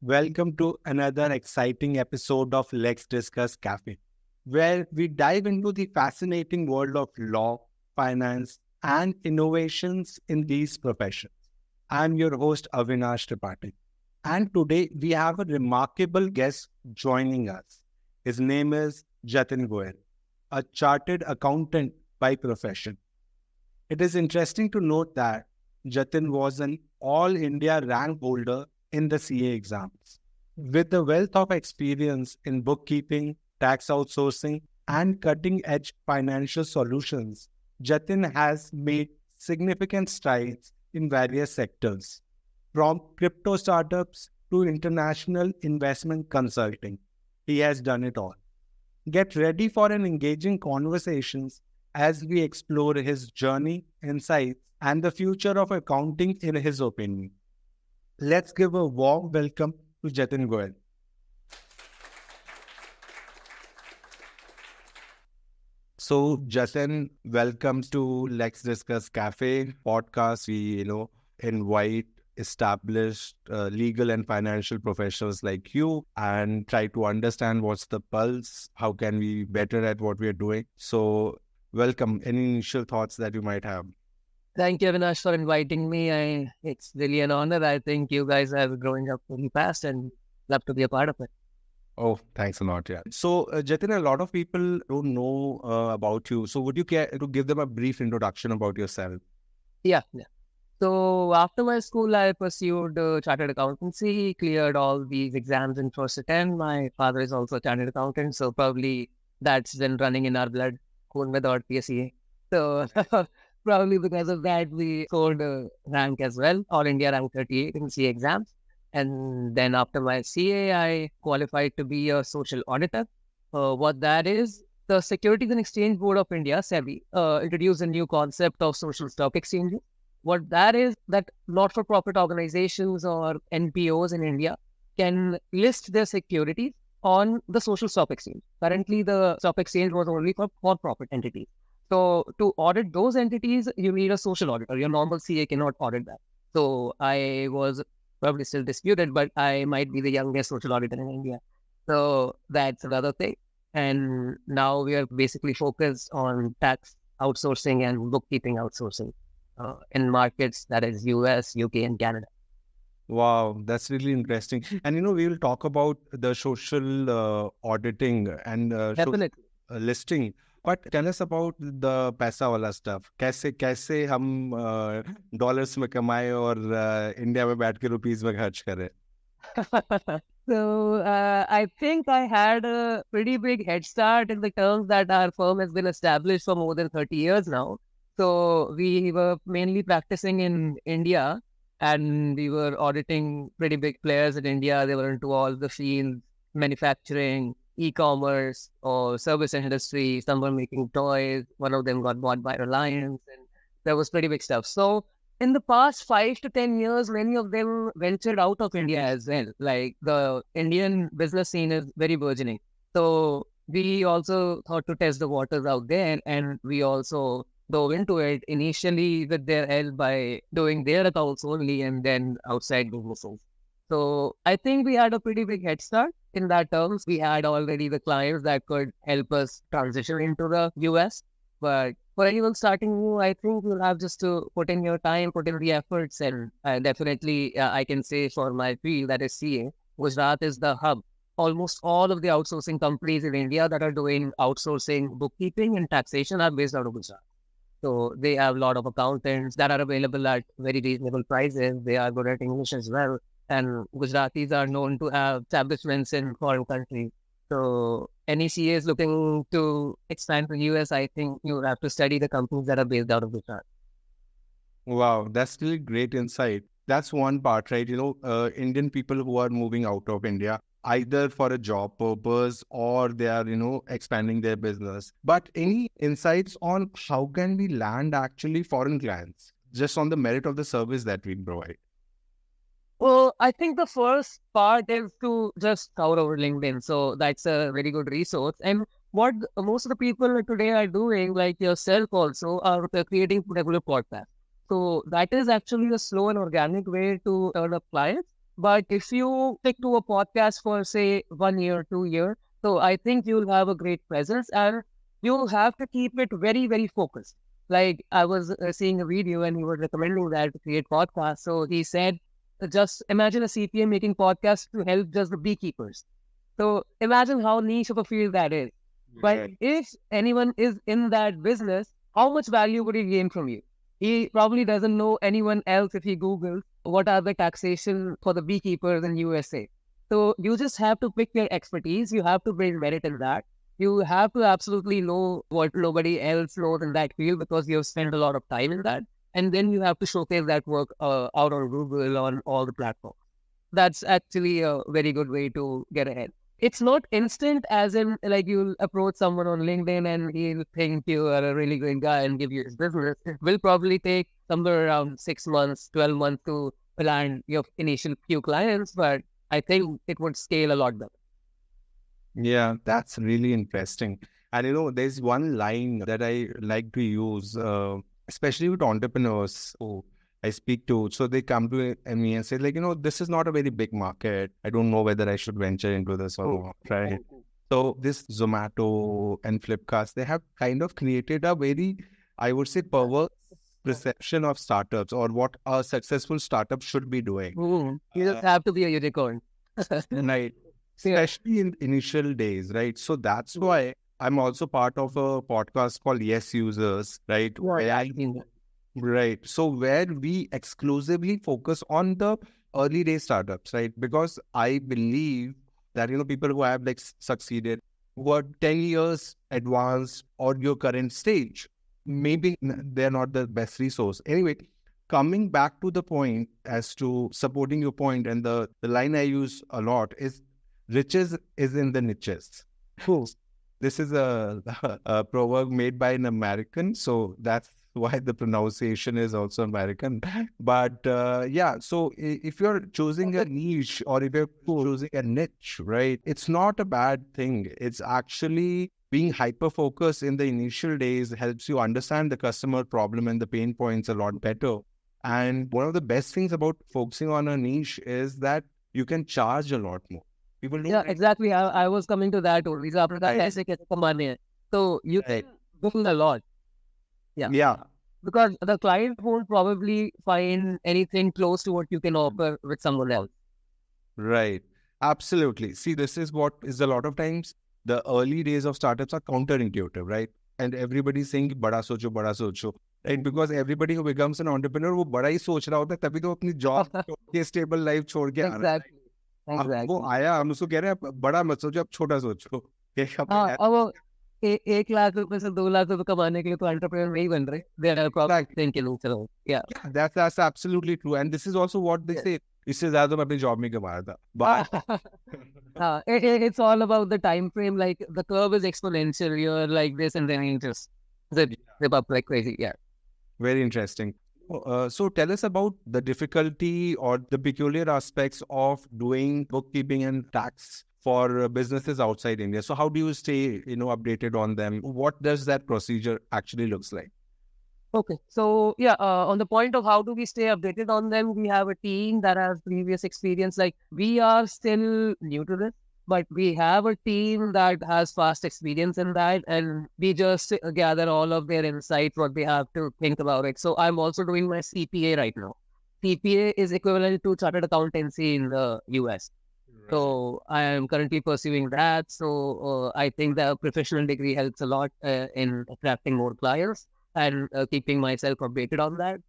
Welcome to another exciting episode of LexDiscuss Cafe, where we dive into the fascinating world of law, finance, and innovations in these professions. I'm your host, Avinash Tripathi, and today we have a remarkable guest joining us. His name is Jatin Goyal, a chartered accountant by profession. It is interesting to note that Jatin was an all India rank holder in the CA exams. With the wealth of experience in bookkeeping, tax outsourcing, and cutting edge financial solutions, Jatin has made significant strides in various sectors, from crypto startups to international investment consulting. He has done it all. Get ready for an engaging conversations as we explore his journey, insights, and the future of accounting in his opinion. Let's give a warm welcome to Jatin Goyal. So, Jatin, welcome to Let's Discuss Cafe podcast. We invite established legal and financial professionals like you and try to understand what's the pulse, how can we be better at what we're doing. So, welcome. Any initial thoughts that you might have? Thank you, Avinash, for inviting me. It's really an honor. I think you guys are growing up really fast and love to be a part of it. Oh, thanks a lot. Yeah. So, Jatin, a lot of people don't know about you. So, would you care to give them a brief introduction about yourself? Yeah. So after my school, I pursued chartered accountancy, cleared all these exams in first attempt. My father is also a chartered accountant, so probably that's been running in our blood, खून में दौड़ती है CA. So probably because of that, we scored rank as well, All India rank 38 in CA exams. And then after my CA, I qualified to be a social auditor. What that is, the Securities and Exchange Board of India, SEBI, introduced a new concept of social stock exchanges. What that is, that not-for-profit organizations or NPOs in India can list their securities on the social stock exchange. Currently, the stock exchange was only for profit entities. So to audit those entities, you need a social auditor. Your normal CA cannot audit that. So I was probably still disputed, but I might be the youngest social auditor in India. So that's another thing. And now we are basically focused on tax outsourcing and bookkeeping outsourcing in markets that is US, UK, and Canada. Wow, that's really interesting. And we will talk about the social auditing and Definitely. listing. But tell us about the पैसा वाला stuff. कैसे कैसे हम dollars में कमाए और India में बैठ के रुपीस में खर्च करें? So I think I had a pretty big head start in the terms that our firm has been established for more than 30 years now. So we were mainly practicing in India and we were auditing pretty big players in India. They were into all the fields, manufacturing, e-commerce or service industry. Some were making toys. One of them got bought by Reliance and there was pretty big stuff. So in the past 5 to 10 years, many of them ventured out of India as well. Like the Indian business scene is very burgeoning. So we also thought to test the waters out there and we also dove into it initially with their help by doing their accounts only and then outside businesses. So I think we had a pretty big head start in that terms. We had already the clients that could help us transition into the US. But for anyone starting new, I think you'll have just to put in your time, put in the efforts, and definitely I can say for my field that is CA, Gujarat is the hub. Almost all of the outsourcing companies in India that are doing outsourcing, bookkeeping, and taxation are based out of Gujarat. So they have a lot of accountants that are available at very reasonable prices. They are good at English as well. And Gujaratis are known to have establishments in foreign countries. So any CAs looking to expand to US, I think you have to study the companies that are based out of Gujarat. Wow, that's really great insight. That's one part, right? Indian people who are moving out of India, either for a job purpose or they are, expanding their business. But any insights on how can we land actually foreign clients just on the merit of the service that we provide? Well, I think the first part is to just scour over LinkedIn. So that's a very good resource. And what most of the people today are doing, like yourself also, are creating regular podcasts. So that is actually a slow and organic way to turn up clients. But if you stick to a podcast for say 1 year, 2 year, so I think you'll have a great presence and you'll have to keep it very, very focused. Like I was seeing a video and he was recommending that to create podcasts. So he said, just imagine a CPA making podcasts to help just the beekeepers. So imagine how niche of a field that is. But Right. if anyone is in that business, how much value would he gain from you? He probably doesn't know anyone else if he Googles what are the taxation for the beekeepers in USA. So you just have to pick your expertise. You have to bring merit in that. You have to absolutely know what nobody else knows in that field because you have spent a lot of time in that. And then you have to showcase that work out on Google, on all the platforms. That's actually a very good way to get ahead. It's not instant, as in like you'll approach someone on LinkedIn and he'll think you are a really great guy and give you his business. It will probably take somewhere around 6 months, 12 months to land your initial few clients, but I think it would scale a lot better. Yeah, that's really interesting. And there's one line that I like to use, especially with entrepreneurs who I speak to. So they come to me and say, like, this is not a very big market. I don't know whether I should venture into this or not, right? So this Zomato and Flipkart, they have kind of created a very, I would say, perverse perception of startups or what a successful startup should be doing. You just have to be a unicorn. Right. Yeah. Especially in initial days, right? So that's why I'm also part of a podcast called Yes Users, right? Right. So where we exclusively focus on the early day startups, right? Because I believe that, people who have like succeeded, who are 10 years advanced or your current stage, maybe they're not the best resource. Anyway, coming back to the point as to supporting your point, and the line I use a lot is riches is in the niches. This is a proverb made by an American, so that's why the pronunciation is also American. But yeah, so if you're choosing a niche or if you're choosing a niche, right, it's not a bad thing. It's actually being hyper focused in the initial days helps you understand the customer problem and the pain points a lot better. And one of the best things about focusing on a niche is that you can charge a lot more. People don't. Yeah, exactly. I was coming to that only. So आपने कहा ऐसे कैसे कमाने हैं? So you can build a lot. Yeah. Yeah. Because the client won't probably find anything close to what you can offer with someone else. Right. Absolutely. See, this is what is a lot of times the early days of startups are counterintuitive, right? And everybody's saying बड़ा सोचो, right? Because everybody who becomes an entrepreneur वो बड़ा ही सोच रहा होता है तभी तो अपनी job छोड़ के stable life छोड़ के आ रहा है. Exactly. वो आया हम उसको कह रहे हैं बड़ा मत सोचो अब छोटा सोचो. हाँ, और वो 1 लाख रुपए से 2 लाख रुपए कमाने के लिए तो एंटरप्रेन्योर नहीं बन रहे. They are probably thinking, चलो, yeah. That's absolutely true. And this is also what they say. इससे ज्यादा तो मैं अपनी job में कमाया था. But it's all about the time frame. Like the curve is exponential. You're like this, and then you just zip up like crazy. Yeah. Very interesting. So tell us about the difficulty or the peculiar aspects of doing bookkeeping and tax for businesses outside India. So how do you stay, updated on them? What does that procedure actually looks like? Okay. So yeah, on the point of how do we stay updated on them, we have a team that has previous experience. Like we are still new to this, but we have a team that has vast experience in that, and we just gather all of their insights, what they have to think about it. So I'm also doing my CPA right now. CPA is equivalent to chartered accountancy in the US. So I am currently pursuing that. So I think the professional degree helps a lot in attracting more clients and keeping myself updated on that.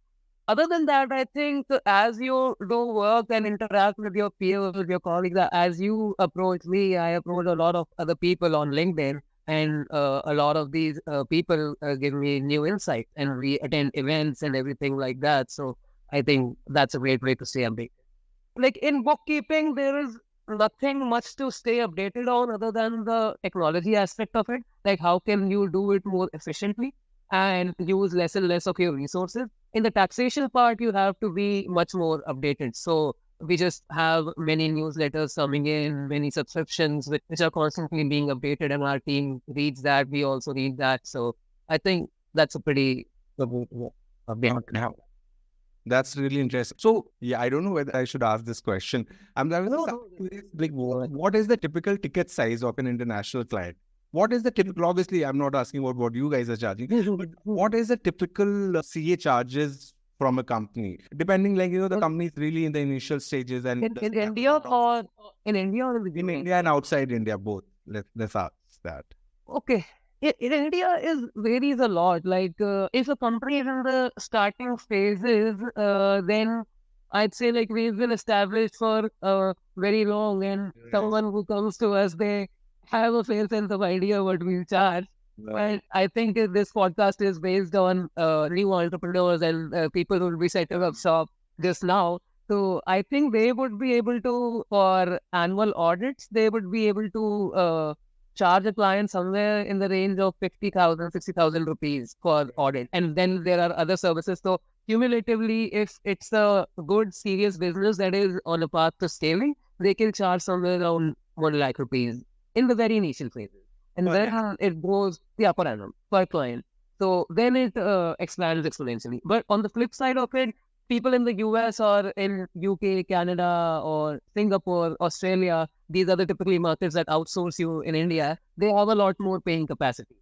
Other than that, I think as you do work and interact with your peers, with your colleagues, as you approach me, I approach a lot of other people on LinkedIn, and a lot of these people give me new insight, and we attend events and everything like that. So I think that's a great way to stay updated. Like in bookkeeping, there is nothing much to stay updated on other than the technology aspect of it. Like how can you do it more efficiently and use less and less of your resources. In the taxation part, you have to be much more updated. So we just have many newsletters coming in, many subscriptions which are constantly being updated, and our team reads that. We also read that. So I think that's a pretty good way to go. That's really interesting. So, yeah, I don't know whether I should ask this question. Like, what is the typical ticket size of an international client? What is the typical, obviously, I'm not asking about what you guys are charging, but what is the typical CA charges from a company? Depending, like, the company is really in the initial stages and in India or in India or in the in US? India and outside India, both. Let's ask that. Okay. In India is varies a lot. Like if a company is in the starting phases, then I'd say like we've been established for very long, and someone who comes to us, they have a fair sense of idea what we charge. But I think this podcast is based on new entrepreneurs and people who will be setting up shop just now. So I think they would be able to, for annual audits, they would be able to charge a client somewhere in the range of 50,000, 60,000 rupees for audit. And then there are other services. So cumulatively, if it's a good, serious business that is on a path to scaling, they can charge somewhere around 1 lakh rupees in the very initial phases. And then it goes, per annum, per client. So then it expands exponentially. But on the flip side of it, people in the US or in UK, Canada, or Singapore, Australia, these are the typically markets that outsource you in India. They have a lot more paying capacity.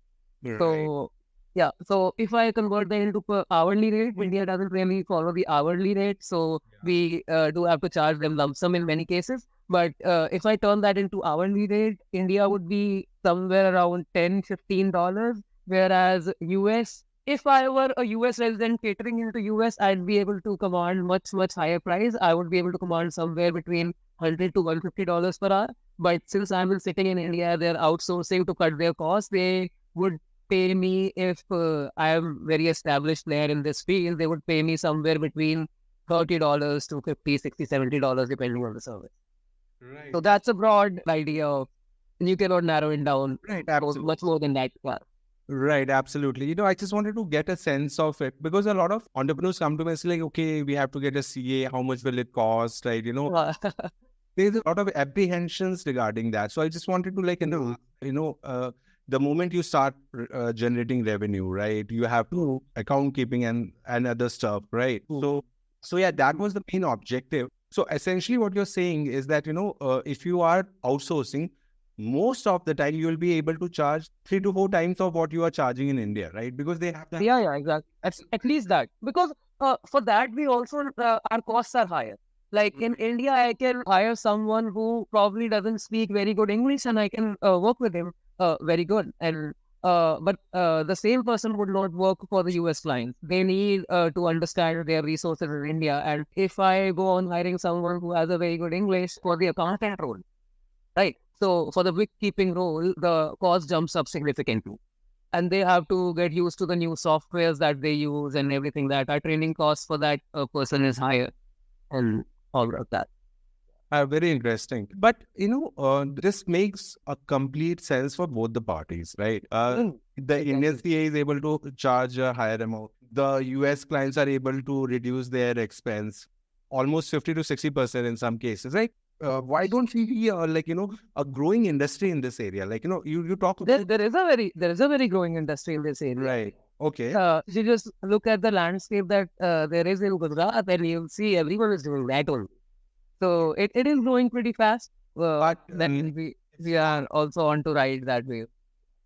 So, yeah. So if I convert that into per hourly rate, India doesn't really follow the hourly rate. So we do have to charge them lump sum in many cases. But if I turn that into hourly rate, India would be somewhere around $10-15, whereas US, if I were a US resident catering into US, I'd be able to command much higher price. I would be able to command somewhere between $100 to $150 per hour. But since I'm sitting in India, they're outsourcing to cut their costs. They would pay me, if I am very established player in this field, they would pay me somewhere between $30 to $50, $60, $70, depending on the service. Right. So that's a broad idea of, you cannot narrow it down much more than that. Right, absolutely. I just wanted to get a sense of it because a lot of entrepreneurs come to me and say, like, okay, we have to get a CA. How much will it cost? Right. There's a lot of apprehensions regarding that. So I just wanted to, like, the moment you start generating revenue, right, you have to account keeping and other stuff, right? So yeah, that was the main objective. So essentially what you're saying is that, if you are outsourcing, most of the time you will be able to charge 3 to 4 times of what you are charging in India, right? Because they have that. Yeah, exactly. At least that. Because for that, we also, our costs are higher. Like in India, I can hire someone who probably doesn't speak very good English and I can work with him very good. And but the same person would not work for the US clients. They need to understand their resources in India. And if I go on hiring someone who has a very good English for the accountant role, right? So for the bookkeeping role, the cost jumps up significantly. And they have to get used to the new softwares that they use and everything that our training costs for that person is higher and all of that. Very interesting. But, this makes a complete sense for both the parties, right? The Indian CA is able to charge a higher amount. The US clients are able to reduce their expense almost 50 to 60% in some cases, right? Why don't we be a growing industry in this area? Like, you talk about... There is a very growing industry in this area. Right. Okay. You just look at the landscape that there is in Gujarat, and you'll see everyone is doing that only. So it is growing pretty fast. But then we are also on to ride that wave.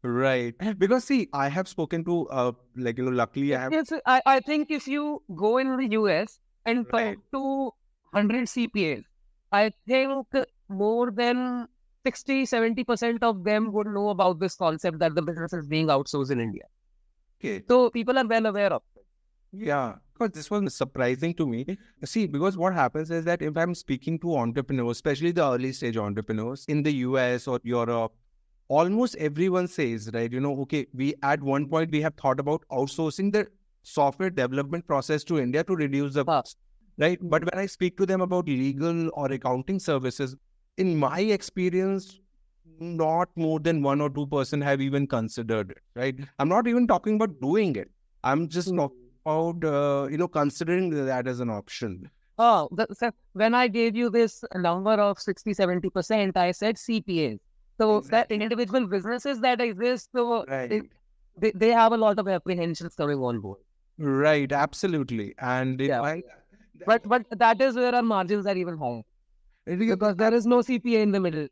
Right. Because see, I have spoken to luckily I have... Yes, I think if you go in the US and talk to 100 CPAs, I think more than 60-70% of them would know about this concept that the business is being outsourced in India. Okay. So people are well aware of it. Yeah, because this was surprising to me. See, because what happens is that if I'm speaking to entrepreneurs, especially the early stage entrepreneurs in the US or Europe, almost everyone says, right, okay, we at one point we have thought about outsourcing the software development process to India to reduce the cost. Right. But when I speak to them about legal or accounting services, in my experience, not more than 1 or 2% have even considered it. Right. I'm not even talking about doing it. I'm just talking about, considering that as an option. Oh, when I gave you this number of 60-70%, I said CPAs. So that individual businesses that exist, so they have a lot of apprehensions coming on board. Right. Absolutely. And But that is where our margins are even higher because there is no CPA in the middle.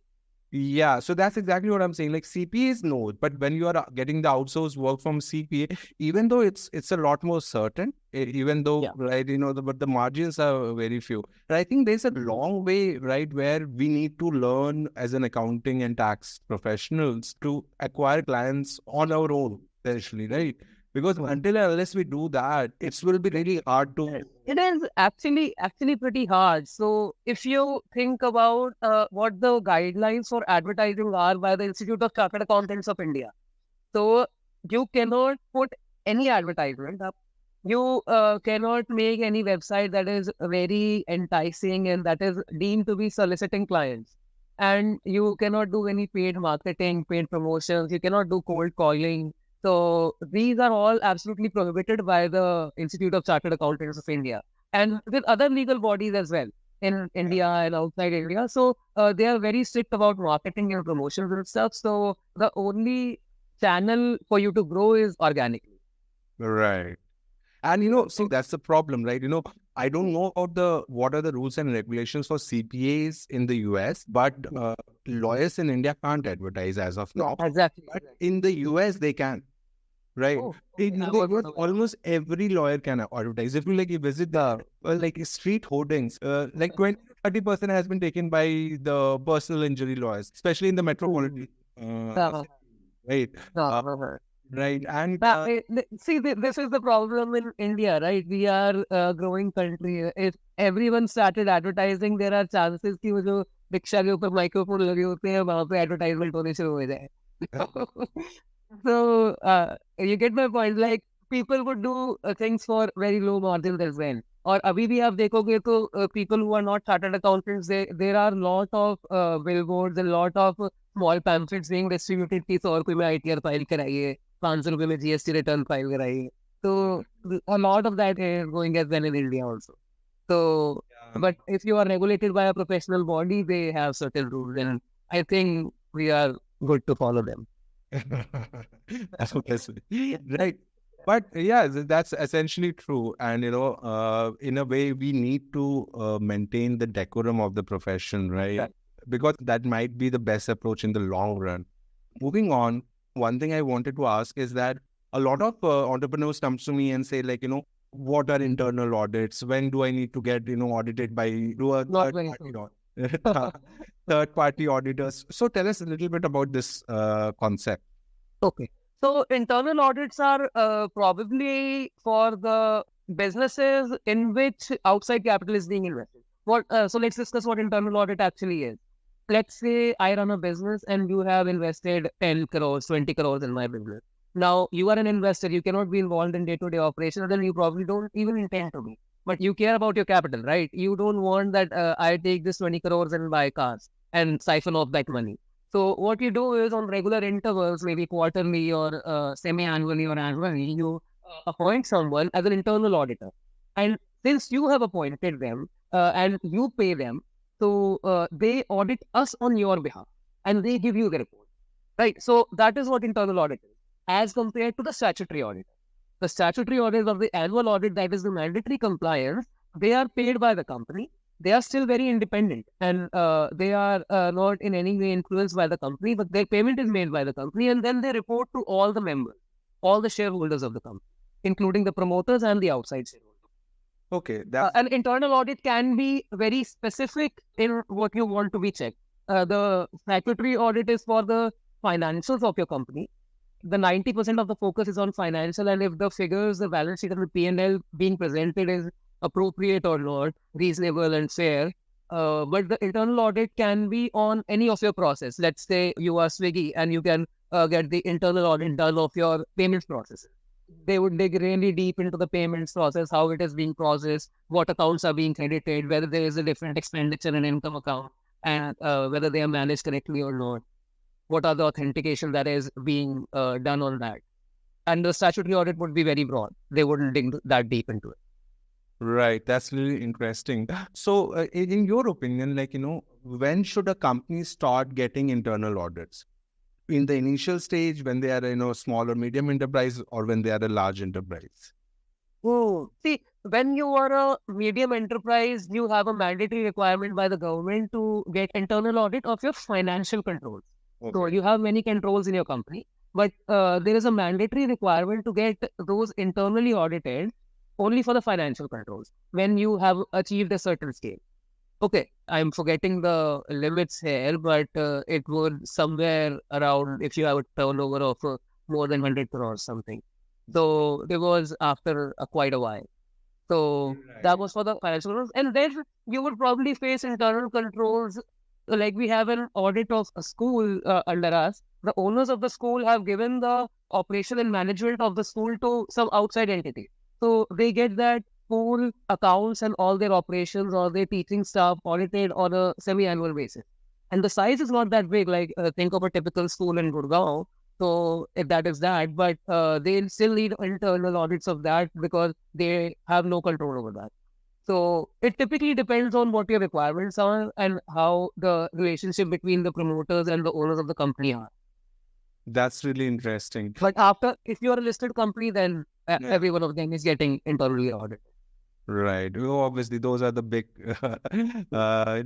Yeah, so that's exactly what I'm saying. Like CPA is no, but when you are getting the outsourced work from CPA, even though it's a lot more certain, even though Yeah. right, but the margins are very few. But I think there's a long way, right, where we need to learn as an accounting and tax professionals to acquire clients on our own, essentially, right? Because until and unless we do that, it will be really hard to. It is actually pretty hard. So if you think about what the guidelines for advertising are by the Institute of Chartered Accountants of India, so you cannot put any advertisement up. You cannot make any website that is very enticing and that is deemed to be soliciting clients. And you cannot do any paid marketing, paid promotions. You cannot do cold calling. So these are all absolutely prohibited by the Institute of Chartered Accountants of India and with other legal bodies as well in India and outside India. So they are very strict about marketing and promotions and stuff. So the only channel for you to grow is organically. Right. And so that's the problem, right? I don't know about what are the rules and regulations for CPAs in the US, but lawyers in India can't advertise as of now. Exactly. But in the US, they can, right? Oh, Almost every lawyer can advertise. If you visit the like street hoardings, like 20-30% has been taken by the personal injury lawyers, especially in the metropolitan, right? Right. And see, this is the problem in India, right? We are a growing country. If everyone started advertising, there are chances कि वो जो rickshaw के ऊपर microphone लगे होते हैं वहाँ पे एडवर्टाइजमेंट होने शुरू हो जाए. So you get my point. Like people would do things for very low margins as well. और अभी भी आप देखोगे तो people who are not chartered accountants, there are lot of billboards and lot of small pamphlets being distributed कि 100 रुपये में ITR file कराइए, 500 रुपये में GST रिटर्न फाइल कराइए. So a lot of that is going as well in India also. So, but if you are regulated by a professional body, they have certain rules, and I think we are good to follow them. right. But yeah, that's essentially true. And, in a way, we need to maintain the decorum of the profession, right? Yeah. Because that might be the best approach in the long run. Moving on, one thing I wanted to ask is that a lot of entrepreneurs come to me and say, like, what are internal audits? When do I need to get, audited by Not very third-party auditors? So tell us a little bit about this concept. Okay. So internal audits are probably for the businesses in which outside capital is being invested. So let's discuss what internal audit actually is. Let's say I run a business and you have invested 10 crores, 20 crores in my business. Now you are an investor, you cannot be involved in day-to-day operations, and you probably don't even intend to be. But you care about your capital, right? You don't want that I take this 20 crores and buy cars and siphon off that money. So what you do is on regular intervals, maybe quarterly or semi-annually or annually, you appoint someone as an internal auditor. And since you have appointed them and you pay them, so they audit us on your behalf and they give you the report, right? So that is what internal audit is as compared to the statutory audit. The statutory audit or the annual audit, that is the mandatory compliance, they are paid by the company. They are still very independent and they are not in any way influenced by the company, but their payment is made by the company and then they report to all the members, all the shareholders of the company, including the promoters and the outside shareholders. Okay. An internal audit can be very specific in what you want to be checked. The statutory audit is for the financials of your company. The 90% of the focus is on financial, and if the figures, the balance sheet and the P&L being presented is appropriate or not, reasonable and fair. But the internal audit can be on any of your process. Let's say you are Swiggy and you can get the internal audit done of your payments processes. They would dig really deep into the payments process, how it is being processed, what accounts are being credited, whether there is a different expenditure and income account, and whether they are managed correctly or not. What are the authentication that is being done on that? And the statutory audit would be very broad. They wouldn't dig that deep into it. Right. That's really interesting. So in your opinion, when should a company start getting internal audits? In the initial stage, when they are, small or medium enterprise, or when they are a large enterprise? Oh, see, when you are a medium enterprise, you have a mandatory requirement by the government to get internal audit of your financial controls. So Okay. you have many controls in your company, but there is a mandatory requirement to get those internally audited only for the financial controls when you have achieved a certain scale. Okay, I'm forgetting the limits here, but it was somewhere around if you have a turnover of more than 100 crores something. So it was after quite a while. So that Right. was for the financial controls. And then you would probably face internal controls. Like we have an audit of a school under us. The owners of the school have given the operation and management of the school to some outside entity. So they get that full accounts and all their operations or their teaching staff audited on a semi-annual basis. And the size is not that big. Like think of a typical school in Gurgaon. So if that is that, but they still need internal audits of that because they have no control over that. So it typically depends on what your requirements are and how the relationship between the promoters and the owners of the company are. That's really interesting. But after, if you're a listed company, then Yeah. every one of them is getting internally audited. Right. Oh, obviously, those are the big, so I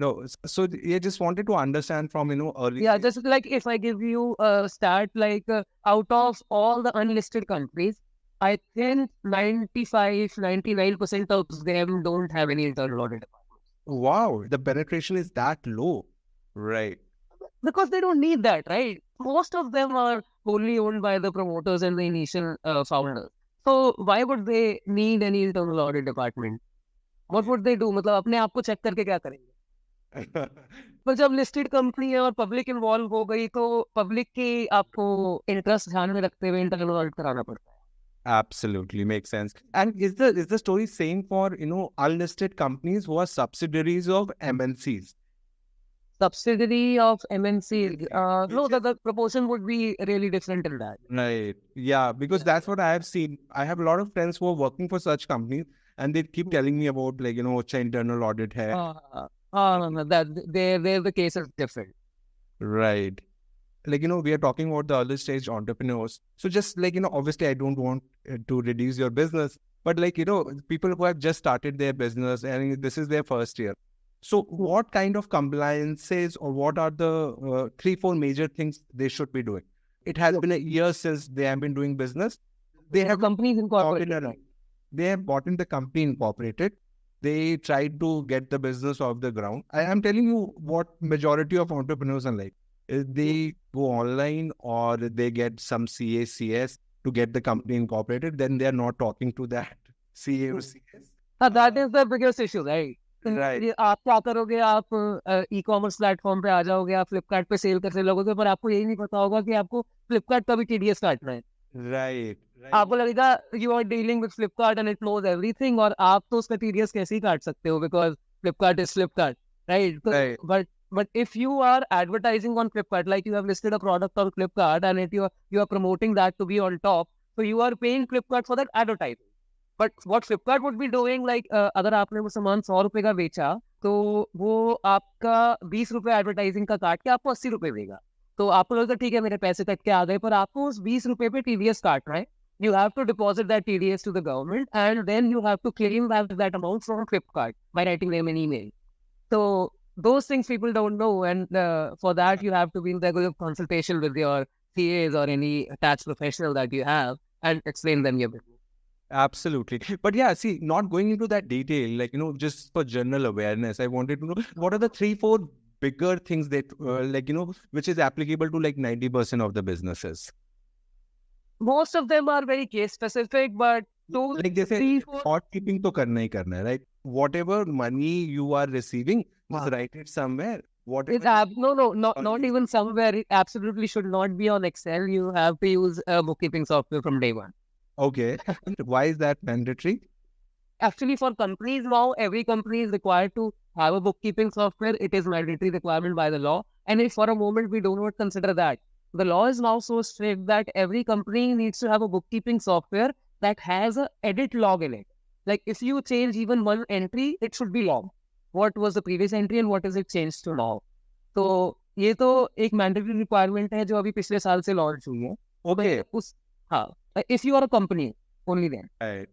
just wanted to understand from, early Yeah, stage. just like if I give you a stat, like out of all the unlisted countries, I think 99% of them don't have any internal audit Wow, the penetration is that low. Right. because they don't need that, right? Most of them are wholly owned by the promoters and the initial founders. So why would they need any internal audit department? What would they do? मतलब अपने आप को check करके क्या करेंगे? पर जब listed company है और पब्लिक इन्वॉल्व हो गई तो पब्लिक की आपको इंटरेस्ट ध्यान में रखते हुए इंटरनल ऑडिट कराना पड़ता है. Absolutely makes sense. And is the story same for, unlisted companies who are subsidiaries of MNCs? Subsidiary of MNC, MNCs, no, which is the proportion would be really different in that. right. Yeah, because Yeah. that's what I have seen. I have a lot of friends who are working for such companies, and they keep telling me about like, "Acha internal audit hai." No, that there the case is different. Right. Like, we are talking about the early stage entrepreneurs. So just like, obviously I don't want to reduce your business, but like, people who have just started their business and this is their first year. So what kind of compliances or what are the 3, 4 major things they should be doing? It has been a year since they have been doing business. They The have company is bought in incorporated, right? they have bought in the company incorporated. They tried to get the business off the ground. I am telling you what majority of entrepreneurs are like. They go online or they get some CACS to get the company incorporated. Then they are not talking to that CA or CS. That is the biggest issue, right? Right. आप क्या करोगे, आप e commerce platform पे आ जाओगे, आप फ्लिपकार्ट पे cell करने लगोगे, पर आपको यही नहीं पता होगा कि आपको फ्लिपकार्ट का भी टीडीएस काटना है. Right. आपको लगेगा you are dealing with Flipkart and it knows everything, और आप तो उसका टीडीएस कैसे ही काट सकते हो because Flipkart is Flipkart, right? Right. But if you are advertising on Flipkart, like you have listed a product on Flipkart and you are promoting that to be on top, so you are paying Flipkart for that advertising. But what Flipkart would be doing, like अगर आपने वो सामान 100 रुपए का बेचा तो वो आपका 20 रुपए एडवर्टाइजिंग का काट के आपको 80 रुपए देगा. तो आपको लगता है ठीक है मेरे पैसे कट के आ गए, पर आपको उस 20 रुपए पे टीडीएस काट रहा है. You have to deposit that TDS to the government, and then you have to claim that amount from Flipkart by writing them an email. So those things people don't know, and for that you have to be in regular consultation with your CAs or any tax professional that you have and explain them your business. Absolutely. But yeah, see, not going into that detail, like, just for general awareness, I wanted to know what are the 3, 4 bigger things that, which is applicable to like 90% of the businesses. Most of them are very case specific, but two, Like they say, three, four. short keeping to karna hi karna hai, right? Whatever money you are receiving, just Wow. write it somewhere. It's Whatever. not even somewhere. It absolutely should not be on Excel. You have to use bookkeeping software from day one. Okay. Why is that mandatory? Actually, for companies now, every company is required to have a bookkeeping software. It is mandatory requirement by the law. And if for a moment we do not consider that, the law is now so strict that every company needs to have a bookkeeping software that has a edit log in it. Like if you change even one entry, it should be logged. What was the previous entry and what is it changed to now? तो ये तो एक mandatory requirement है जो अभी पिछले साल से launch हुई है. Okay. But if you are a company, only then. Right.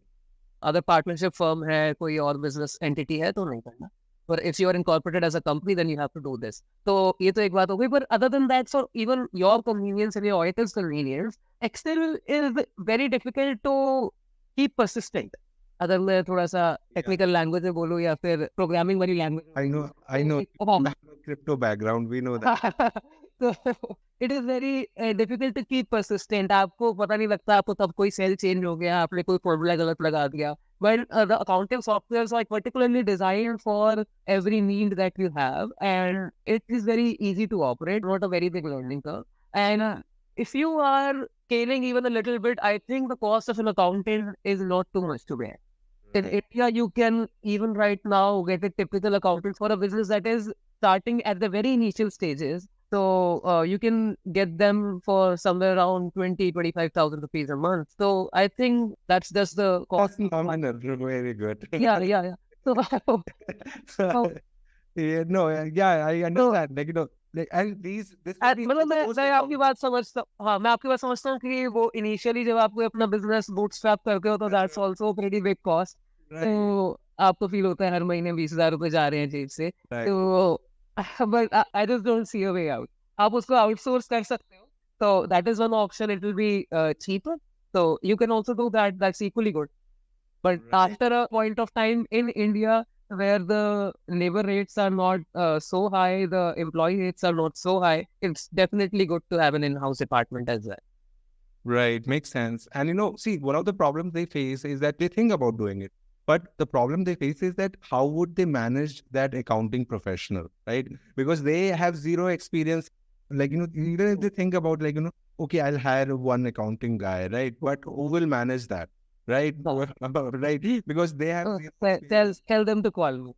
अगर पार्टनरशिप फर्म है, कोई और बिजनेस एंटिटी है तो नहीं करना. But if you are incorporated as a company, then you have to do this. तो ये तो एक बात हो गई. But other than that, for even your convenience and your auditor's convenience, Excel is very difficult to keep persistent. अगर मैं थोड़ा सा टेक्निकल लैंग्वेज में बोलूँ या फिर प्रोग्रामिंग वाली language. I know. Crypto background, we know that. So it is very difficult to keep persistent. आपको पता नहीं लगता, आपको तब कोई सेल चेंज हो गया, आपने कोई फॉर्मूला गलत लगा दिया. But the accounting softwares are particularly designed for every need that you have, and it is very easy to operate, not a very big learning curve. And if you are scaling even a little bit, I think the cost of an accountant is not too much to bear. In India, you can even right now get a typical accountant for a business that is starting at the very initial stages. So you can get them for somewhere around 25,000 rupees a month. So I think that's just the cost. Very good. Yeah. So, I understand. Like, and this मतलब मैं आपकी बात समझता हूँ. हाँ, मैं आपकी बात समझता हूँ कि वो इनिशियली जब आपको अपना बिजनेस बूटस्ट्रैप करके हो तो that's also pretty big cost. तो आपको फील होता है हर महीने 20,000 रुपए जा रहे हैं जेब से. तो but I just don't see a way out. आप उसको आउटसोर्स कर सकते हो. So that is one option. It will be cheaper. So you can also do that. That's equally good. But after a point of time in India where the labor rates are not so high, the employee rates are not so high, it's definitely good to have an in-house department as well. Right, makes sense. And see, one of the problems they face is that they think about doing it. But the problem they face is that how would they manage that accounting professional, right? Because they have zero experience. Like, even if they think about okay, I'll hire one accounting guy, right? But who will manage that, right? Right? Because they have tell them to call me.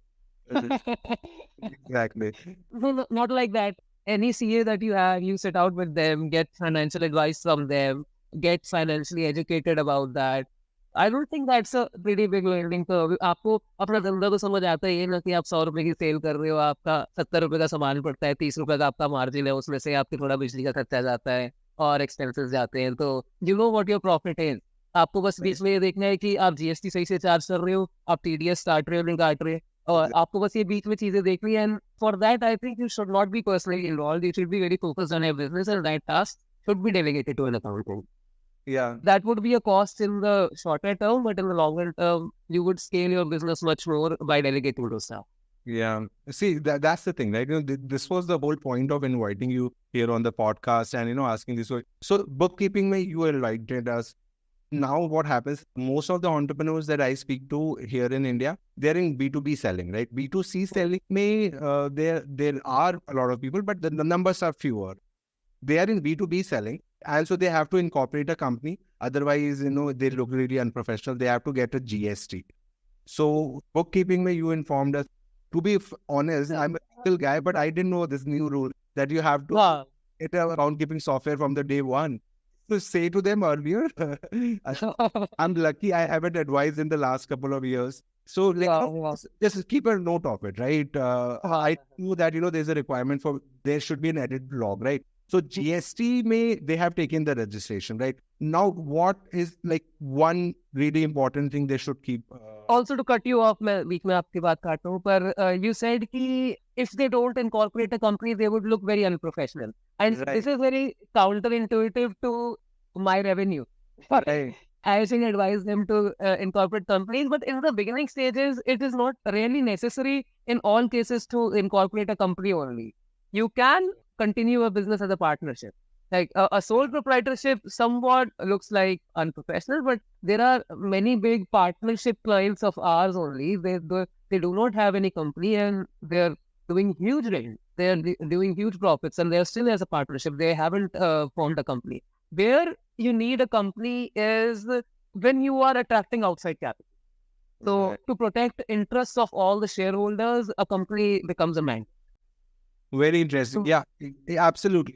Exactly. No, not like that. Any CA that you have, you sit out with them, get financial advice from them, get financially educated about that. I don't think that's a pretty big learning curve. आपको अपना धंधा तो समझ आता ही है ना कि आप 100 रुपए की सेल कर रहे हो, आपका 70 रुपए का सामान पड़ता है, 30 रुपए का आपका मार्जिन है, उसमें से आपके थोड़ा बिजली का खर्चा जाता है और एक्सपेंसेस जाते हैं. तो you know what your profit is. आपको बस बीच में ये देखना है कि आप जीएसटी सही से चार्ज कर रहे हो, आप टीडीएस काट रहे हो नहीं काट रहे, और आपको बस ये बीच में चीजें देखनी है. And for that I think you should not be personally involve. You should be very focused on your business and that task should be delegated to an accountant. Yeah, that would be a cost in the shorter term, but in the longer term, you would scale your business much more by delegating those stuff. Yeah. See, that's the thing, right? This was the whole point of inviting you here on the podcast and, asking this. So bookkeeping, you invited us. Now what happens, most of the entrepreneurs that I speak to here in India, they're in B2B selling, right? B2C selling, there are a lot of people, but the numbers are fewer. They are in B2B selling. And so they have to incorporate a company. Otherwise, they look really unprofessional. They have to get a GST. So bookkeeping, you informed us. To be honest, I'm a legal guy, but I didn't know this new rule that you have to get an account keeping software from the day one. So say to them earlier, I'm lucky I haven't advised in the last couple of years. So just keep a note of it, right? I know that, there's a requirement there should be an edit log, right? So GST they have taken the registration, right? Now, what is one really important thing they should keep? Also, to cut you off, मैं बीच में आपकी बात काट रहा हूँ, पर you said कि if they don't incorporate a company, they would look very unprofessional. And this is very counterintuitive to my revenue. Right. I should advise them to incorporate companies, but in the beginning stages, it is not really necessary in all cases to incorporate a company only. You can continue a business as a partnership. Like a sole proprietorship somewhat looks like unprofessional, but there are many big partnership clients of ours only. They do not have any company and they're doing huge revenue. They're doing huge profits and they're still as a partnership. They haven't formed a company. Where you need a company is when you are attracting outside capital. So to protect interests of all the shareholders, a company becomes a man. Very interesting. Yeah, absolutely.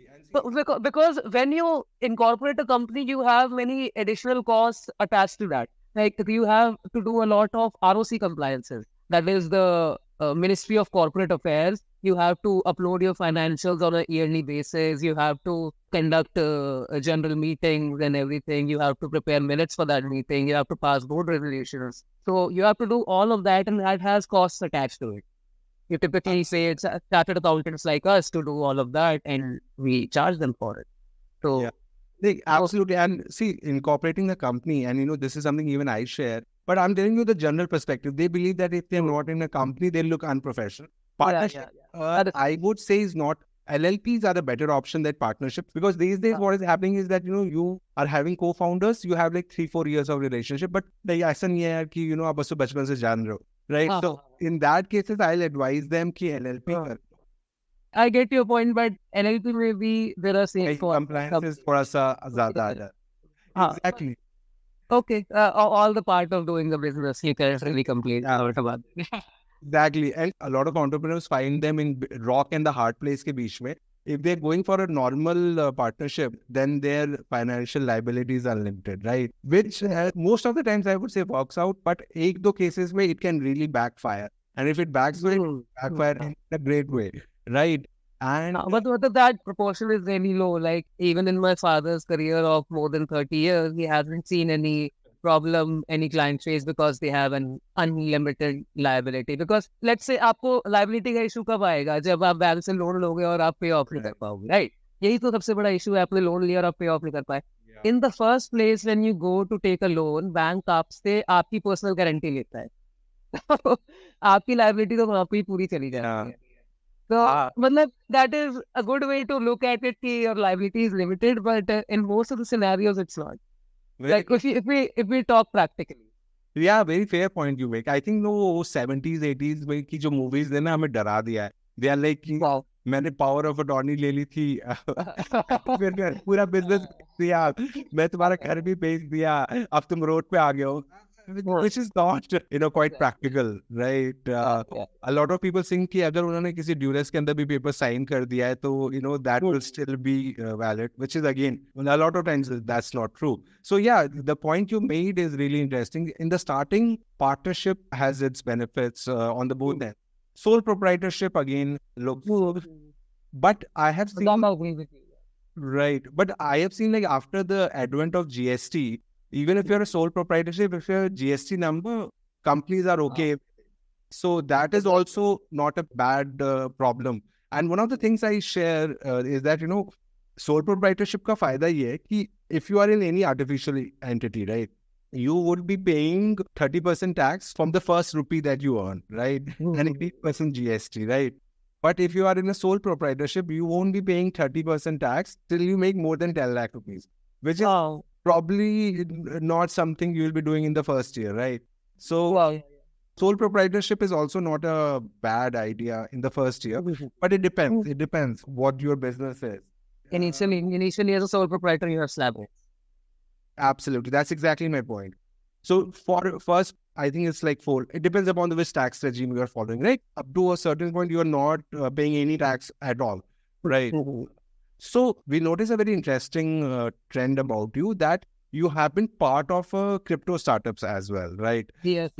Because when you incorporate a company, you have many additional costs attached to that. Like you have to do a lot of ROC compliances. That is the Ministry of Corporate Affairs, you have to upload your financials on a yearly basis. You have to conduct general meetings and everything. You have to prepare minutes for that meeting. You have to pass board resolutions. So you have to do all of that, and that has costs attached to it. You typically say it's chartered accountants like us to do all of that, and we charge them for it. So, Yeah. Absolutely. And see, incorporating a company, and this is something even I share, but I'm telling you the general perspective. They believe that if they're not in a company, they look unprofessional. Partnership, I would say, is not. LLPs are a better option than partnerships, because these days what is happening is that you are having co-founders, you have like 3-4 years of relationship, but like ऐसा नहीं है यार कि आप बस बचपन से जान रहे हो, right? So in that cases, I'll advise them कि LLP कर. I get your point, but LLP में भी there are same compliance is थोड़ा सा ज़्यादा आ जाता है. Exactly. Okay, all the part of doing the business, you can really complain about it. Exactly. And a lot of entrepreneurs find them in rock and the hard place के बीच में. If they're going for a normal partnership, then their financial liabilities are limited, right? Which most of the times I would say works out, but एक दो cases में it can really backfire. And if it backfire in a great way, right? And but that proportion is really low. Like even in my father's career of more than 30 years, he hasn't seen any problem any client face because they have an unlimited liability. Because let's say आपको liability का issue कब आएगा? जब आप bank से loan लोगे और आप pay off नहीं कर पाओगे, right? यही तो सबसे बड़ा issue है, आपने लोन लिया और आप pay off नहीं कर पाए. In the first place, when you go to take a loan, bank आपसे आपकी personal guarantee लेता है. आपकी liability तो वहाँ पे ही पूरी चली जाती है. So, मतलब, that is a good way to look at it. Your liability is limited, but in most of the scenarios, it's not. Like if we talk practically. Yeah, very fair point you make. I think no 70s, 80s में की जो movies है ना हमें डरा दिया है. They are like wow. मैंने power of attorney ले ली थी. फिर पूरा business दिया. मैं तुम्हारा घर भी बेच दिया. अब तुम road पे आ गए हो. Which is not, quite practical, right? A lot of people think कि अगर उन्होंने किसी duress के अंदर भी paper sign कर दिया है तो that will still be valid, which is again a lot of times that's not true. So yeah, the point you made is really interesting. In the starting, partnership has its benefits on the both ends. Sole proprietorship again looks, but I have seen right. But I have seen like after the advent of GST. Even if you're a sole proprietorship, if you're a GST number, companies are okay. So that is also not a bad problem. And one of the things I share is that, sole proprietorship ka fayda ye hai ki if you are in any artificial entity, right, you would be paying 30% tax from the first rupee that you earn, right? And 80% GST, right? But if you are in a sole proprietorship, you won't be paying 30% tax till you make more than 10 lakh rupees, which is probably not something you'll be doing in the first year, right? So sole proprietorship is also not a bad idea in the first year, but it depends. It depends what your business is. Initially as a sole proprietor, you have slab. Absolutely. That's exactly my point. So for first, I think it's like 4. It depends upon which tax regime you are following, right? Up to a certain point, you are not paying any tax at all, right? So we notice a very interesting trend about you that you have been part of crypto startups as well, right? Yes.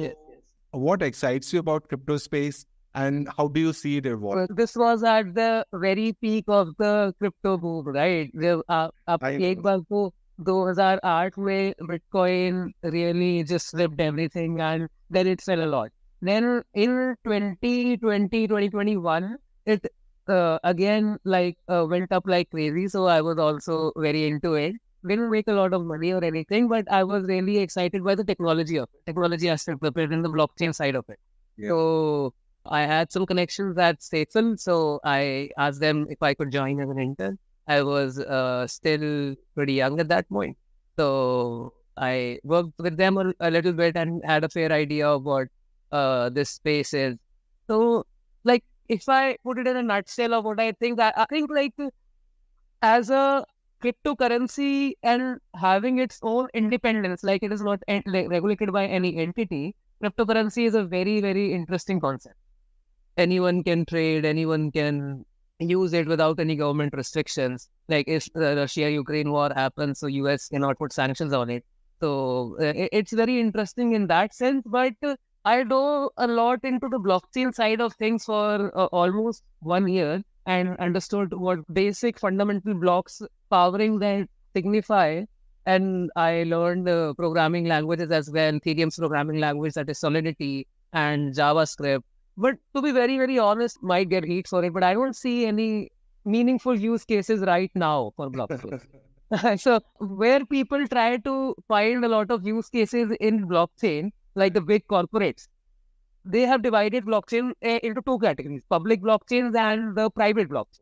What excites you about crypto space and how do you see it evolve? This was at the very peak of the crypto boom, right? अब एक बार को 2008 में Bitcoin really just flipped everything and then it fell a lot. Then in 2021, it again went up like crazy. So I was also very into it. Didn't make a lot of money or anything, but I was really excited by the technology of it, technology aspect of it and the blockchain side of it. Yeah. So I had some connections at Statesman, so I asked them if I could join as an intern. I was still pretty young at that point. So I worked with them a little bit and had a fair idea of what this space is. So if I put it in a nutshell of what I think as a cryptocurrency and having its own independence, like it is not regulated by any entity, cryptocurrency is a very, very interesting concept. Anyone can trade, anyone can use it without any government restrictions. Like if the Russia-Ukraine war happens, so US cannot put sanctions on it. So it's very interesting in that sense, but I dove a lot into the blockchain side of things for almost 1 year and understood what basic fundamental blocks powering that signify. And I learned programming languages as well, Ethereum's programming language, that is Solidity and JavaScript. But to be very, very honest, might get heat for it, but I don't see any meaningful use cases right now for blockchain. So where people try to find a lot of use cases in blockchain, like the big corporates, they have divided blockchain into two categories: public blockchains and the private blockchain.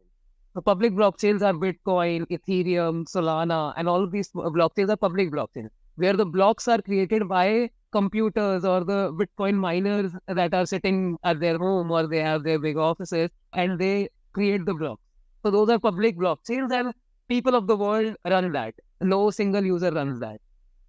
The public blockchains are Bitcoin, Ethereum, Solana, and all of these blockchains are public blockchains, where the blocks are created by computers or the Bitcoin miners that are sitting at their home or they have their big offices and they create the blocks. So those are public blockchains and people of the world run that. No single user runs that.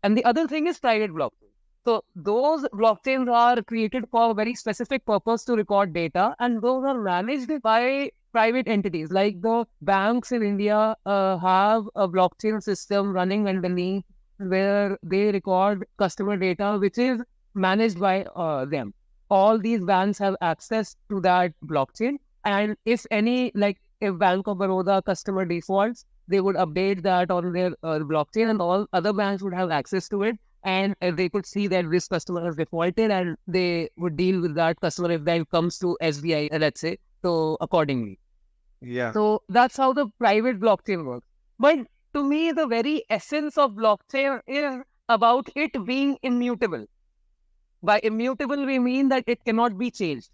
And the other thing is private blockchain. So those blockchains are created for a very specific purpose to record data, and those are managed by private entities. Like the banks in India have a blockchain system running underneath where they record customer data, which is managed by them. All these banks have access to that blockchain, and if any, like if Bank of Baroda customer defaults, they would update that on their blockchain, and all other banks would have access to it, and they could see that this customer has defaulted, and they would deal with that customer if that comes to SBI, let's say, so accordingly. Yeah. So that's how the private blockchain works. But to me, the very essence of blockchain is about it being immutable. By immutable, we mean that it cannot be changed.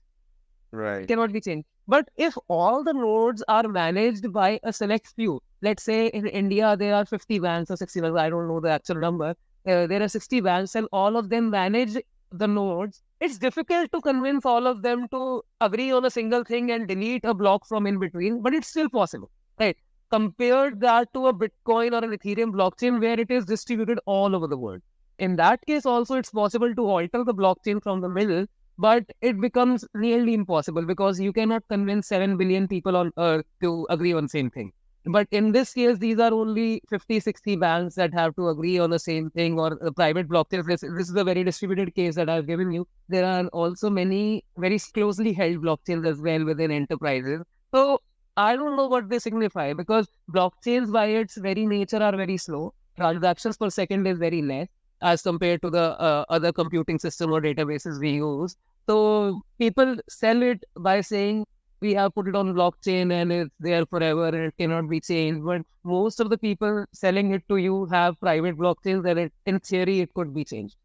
Right. It cannot be changed. But if all the nodes are managed by a select few, let's say in India there are 50 banks or 60 banks, I don't know the actual number. There are 60 banks and all of them manage the nodes. It's difficult to convince all of them to agree on a single thing and delete a block from in between, but it's still possible, right? Compare that to a Bitcoin or an Ethereum blockchain where it is distributed all over the world. In that case, also, it's possible to alter the blockchain from the middle, but it becomes nearly impossible because you cannot convince 7 billion people on Earth to agree on the same thing. But in this case, these are only 50, 60 banks that have to agree on the same thing, or the private blockchain. This is a very distributed case that I've given you. There are also many very closely held blockchains as well within enterprises. So I don't know what they signify because blockchains by its very nature are very slow. Transactions per second is very less as compared to the other computing system or databases we use. So people sell it by saying, we have put it on blockchain and it's there forever and it cannot be changed. But most of the people selling it to you have private blockchains and in theory, it could be changed.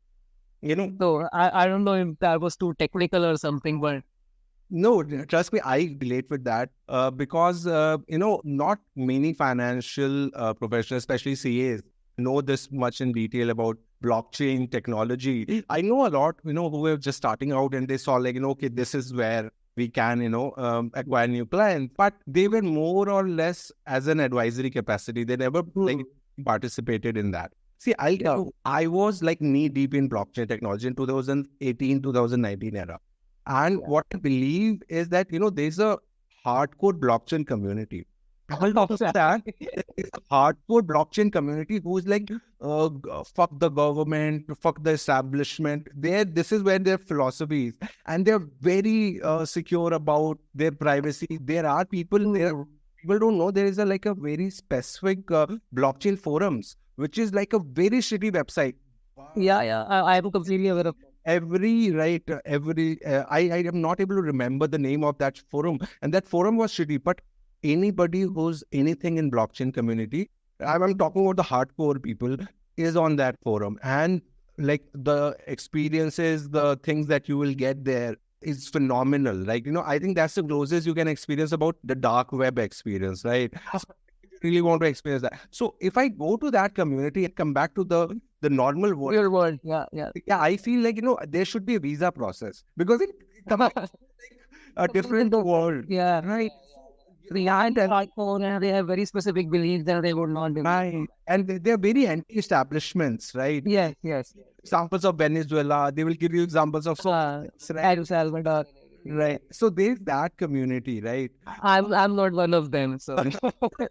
So I don't know if that was too technical or something, but... No, trust me, I relate with that because, not many financial professionals, especially CAs, know this much in detail about blockchain technology. I know a lot, who are just starting out and they saw like, okay, this is where we can, acquire new clients, but they were more or less as an advisory capacity. They never participated in that. See, I was like knee deep in blockchain technology in 2018, 2019 era. And what I believe is that, there's a hardcore blockchain community. There's a hardcore blockchain community who's like, fuck the government, fuck the establishment. This is where their philosophy is. And they're very secure about their privacy. There are people don't know there is a very specific blockchain forums, which is like a very shitty website. Yeah, I am completely aware of I am not able to remember the name of that forum, and that forum was shitty. But anybody who's anything in blockchain community, I'm talking about the hardcore people, is on that forum, and like the experiences, the things that you will get there is phenomenal. Like, I think that's the closest you can experience about the dark web experience, right? Really want to experience that. So if I go to that community and come back to the normal world, real world, yeah, I feel like there should be a visa process because it's like a different world. Yeah, right. They have very specific beliefs that they would not be. Right. And they're very anti-establishments, right? Yes. Examples of Venezuela, they will give you examples of El Salvador. Right. So there's that community, right? I'm not one of them. So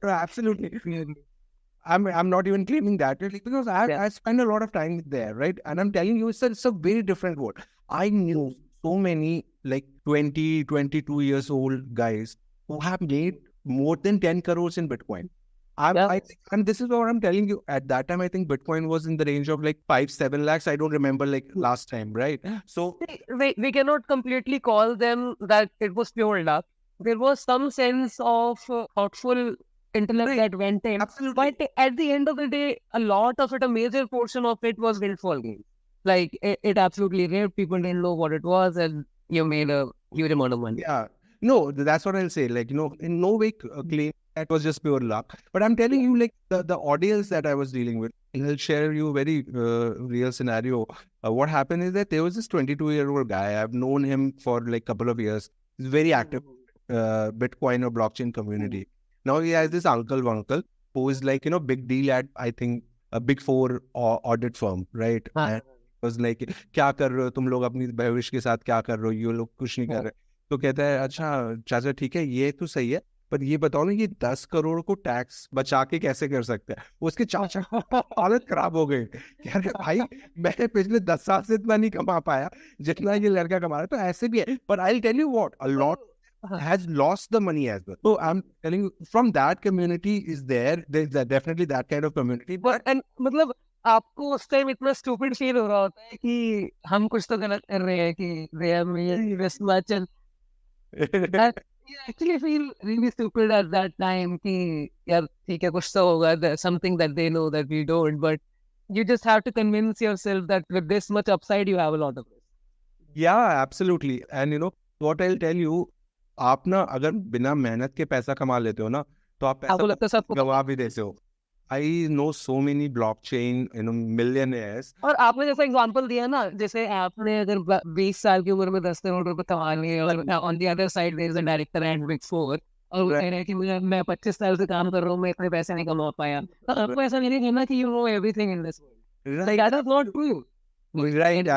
absolutely. I'm not even claiming that because I spend a lot of time there, right? And I'm telling you, it's a very different world. I knew so many like 20, 22 years old guys who have made more than 10 crores in Bitcoin. I think, and this is what I'm telling you. At that time, I think Bitcoin was in the range of like 5-7 lakhs. I don't remember like last time, right? So We cannot completely call them that it was pure luck. There was some sense of thoughtful intellect right, that went in. absolutely, But at the end of the day, a lot of it, a major portion of it was windfall gain. Like it absolutely did. People didn't know what it was, and you made a huge amount of money. yeah. No, that's what I'll say. Like, in no way claim that was just pure luck. But I'm telling you, like the audience that I was dealing with, I'll share you a very real scenario. What happened is that there was this 22-year-old guy. I've known him for like couple of years. He's very active Bitcoin or blockchain community. Now he has this uncle who is like, big deal at, I think, a big four audit firm, right? हाँ, And was like, क्या कर रहे हो तुम लोग अपनी भविष्य के साथ, क्या कर रहे हो, ये लोग कुछ नहीं कर रहे. तो कहता है, अच्छा चाचा ठीक है, ये तो सही है, पर ये बताओ ना, ये 10 करोड़ को टैक्स बचा के कैसे कर सकते हैं. उसके चाचा की हालत खराब हो गई. कह रहे भाई, मैं पिछले 10 साल से इतना नहीं कमा पाया जितना ये लड़का कमा रहा है. तो ऐसे भी है. पर I tell you what, a lot has lost the money as well. So I'm telling you, from that community is there's definitely that kind of community. and मतलब आपको उस टाइम इतना स्टूपिड फील हो रहा होता है कि हम कुछ तो गलत कर रहे हैं कि they are this much and that you actually feel really stupid at that time कि यार ठीक है कुछ तो होगा, there's something that they know that we don't, but you just have to convince yourself that with this much upside you have a lot of risk. Yeah, absolutely. And what I'll tell you, आप ना अगर बिना मेहनत के पैसा कमा लेते हो ना, तो आप आपको लगता है पैसा सबको गवा भी देते हो. I know so many blockchain, millionaires. और आपने जैसा एग्जांपल दिया ना, जैसे आपने अगर 20 साल की उम्र में 10 करोड़ रुपए कमा लिए और on the other side there is a director and big four और वो कह रहे हैं कि मैं 25 साल से काम कर रहा हूँ, मैं इतने पैसे नहीं कमा पाया, तो आपको ऐसा नहीं कहना कि you know everything in this world, like that is not true. Right.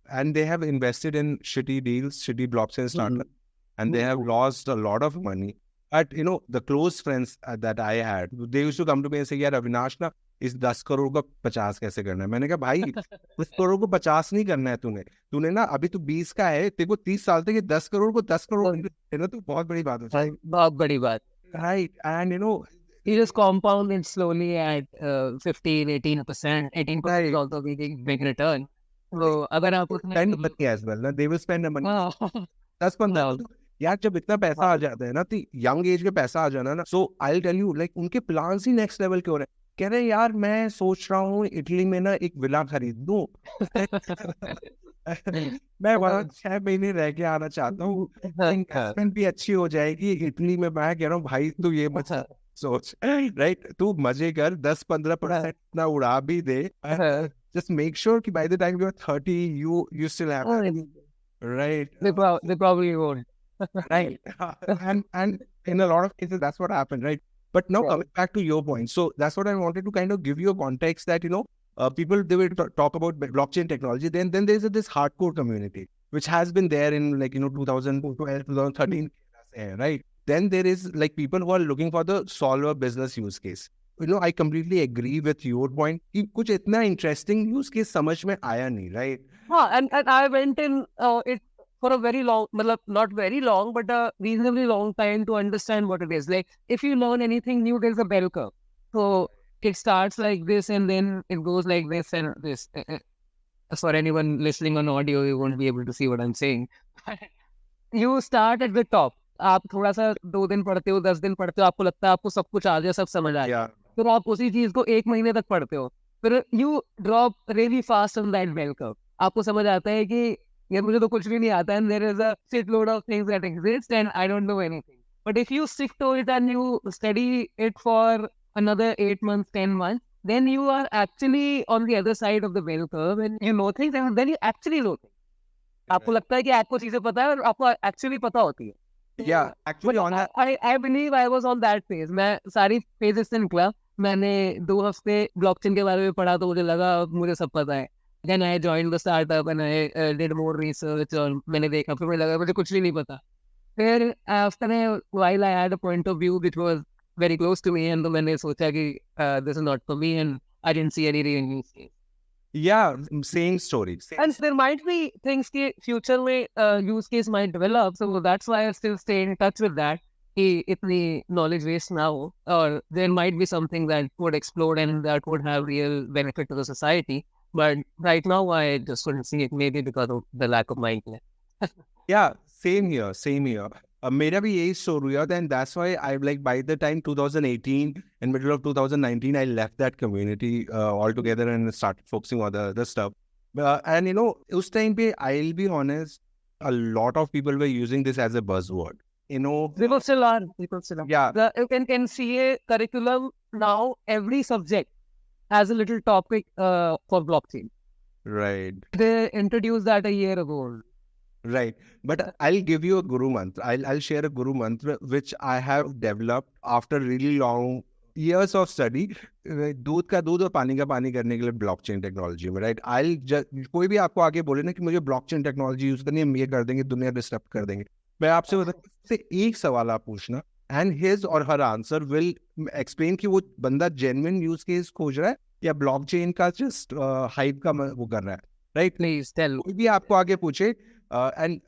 And they have invested in shitty deals, shitty blockchain startups, and they have lost a lot of money. But the close friends that I had, they used to come to me and say, "यार अविनाश ना, इस 10 करोड़ को 50 कैसे करना है?" मैंने कहा, भाई 10 करोड़ को 50 नहीं करना है तूने ना, अभी तो 20 का है, तेरे को 30 साल तक ये 10 करोड़ को 10 करोड़ ना, तो बहुत बड़ी बात होती है. बहुत बड़ी बात. Right. And you just compound it slowly at 15, 18%. 18% is also a big return. So अगर आप spend money as well, ना, they will spend the money. 10-15 यार, जब इतना पैसा आ जाता है ना, तो यंग एज में पैसा आ जाना ना, so I will tell you, like उनके प्लान्स ही नेक्स्ट लेवल के हो रहे हैं. कह रहे हैं, यार मैं सोच रहा हूँ इटली में ना एक विला खरीद दूं. मैं वहां 6 महीने रह के आना चाहता हूँ, इन्वेस्टमेंट भी अच्छी हो जाएगी इटली में. मैं कह रहा हूँ भाई, तू ये मत सोच, राइट, तू मजे कर, 10-15% ना उड़ा भी दे. Just make sure कि by the time you're 30, you still have that. Right. They probably won't. Right. And in a lot of cases, that's what happened, right? But now coming back to your point, so that's what I wanted to kind of give you a context that, people, they will talk about blockchain technology. Then there's this hardcore community, which has been there in like, 2012, 2013, right? Then there is like people who are looking for the solver business use case. I completely agree with your point कि कुछ इतना interesting use case समझ में आया नहीं, right? And I went in it for a very long, not very long, but a reasonably long time to understand what it is. Like, if you learn anything new, there's a bell curve. So it starts like this and then it goes like this and this. For anyone listening on audio, you won't be able to see what I'm saying. You start at the top. आप थोड़ा सा 2 दिन पढ़ते हो, 10 दिन पढ़ते हो, आपको लगता है आपको सब कुछ आ जाए, सब समझ आ जाए. फिर आप उसी चीज को 1 महीने तक पढ़ते हो, फिर you drop really fast on that bell curve. आपको समझ आता है कि यार मुझे तो कुछ भी नहीं आता, and there is a shit load of things that exist and I don't know anything. But if you stick to it and you study it for another 8 months, 10 months, then you are actually on the other side of the bell curve and you know things, and then you actually know things. आपको लगता है कि आपको चीजें पता है और आपको एक्चुअली पता होती है. Yeah, actually on that, I believe I was on that phase. मैं सारी phases से निकला. मैंने 2 हफ्ते ब्लॉकचेन के बारे में पढ़ा तो मुझे लगा मुझे सब पता है. Then I joined the startup and I did more research और मैंने देखा, फिर मुझे लगा मुझे कुछ भी नहीं पता. फिर after a while I had a point of view which was very close to me, and तो मैंने सोचा कि this is not for me and I didn't see any real use case. Yeah, same story. And there might be things that future may use case might develop. So that's why I still stay in touch with that. If the knowledge waste now, or there might be something that would explode and that would have real benefit to the society. But right now, I just couldn't see it. Maybe because of the lack of mindfulness. Yeah, same here, same here. मेरा भी यही story हुआ था, and that's why I like by the time 2018 and middle of 2019 I left that community altogether and started focusing on the other stuff. And you know, उस time पे I'll be honest, a lot of people were using this as a buzzword. You know, People still are. People still are. yeah, You can see a curriculum now. Every subject has a little topic for blockchain. right. They introduced that a year ago. Right. But I'll give you a guru mantra. I'll share a guru mantra which I have developed after really long years of study. दूध का दूध और पानी का पानी करने के लिए ब्लॉकचेन टेक्नोलॉजी में, राइट? कोई भी आपको आगे बोले ना कि मुझे ब्लॉकचेन टेक्नोलॉजी यूज करनी है, हम ये कर देंगे, दुनिया डिस्टर्ब कर देंगे, मैं आपसे बता एक सवाल आप पूछना, एंड हिज और हर आंसर विल एक्सप्लेन कि वो बंदा जेन्युइन यूज केस खोज रहा है या ब्लॉकचेन का जस्ट हाइप का वो कर रहा है, राइट? Please tell. कोई भी आपको आगे पूछे, and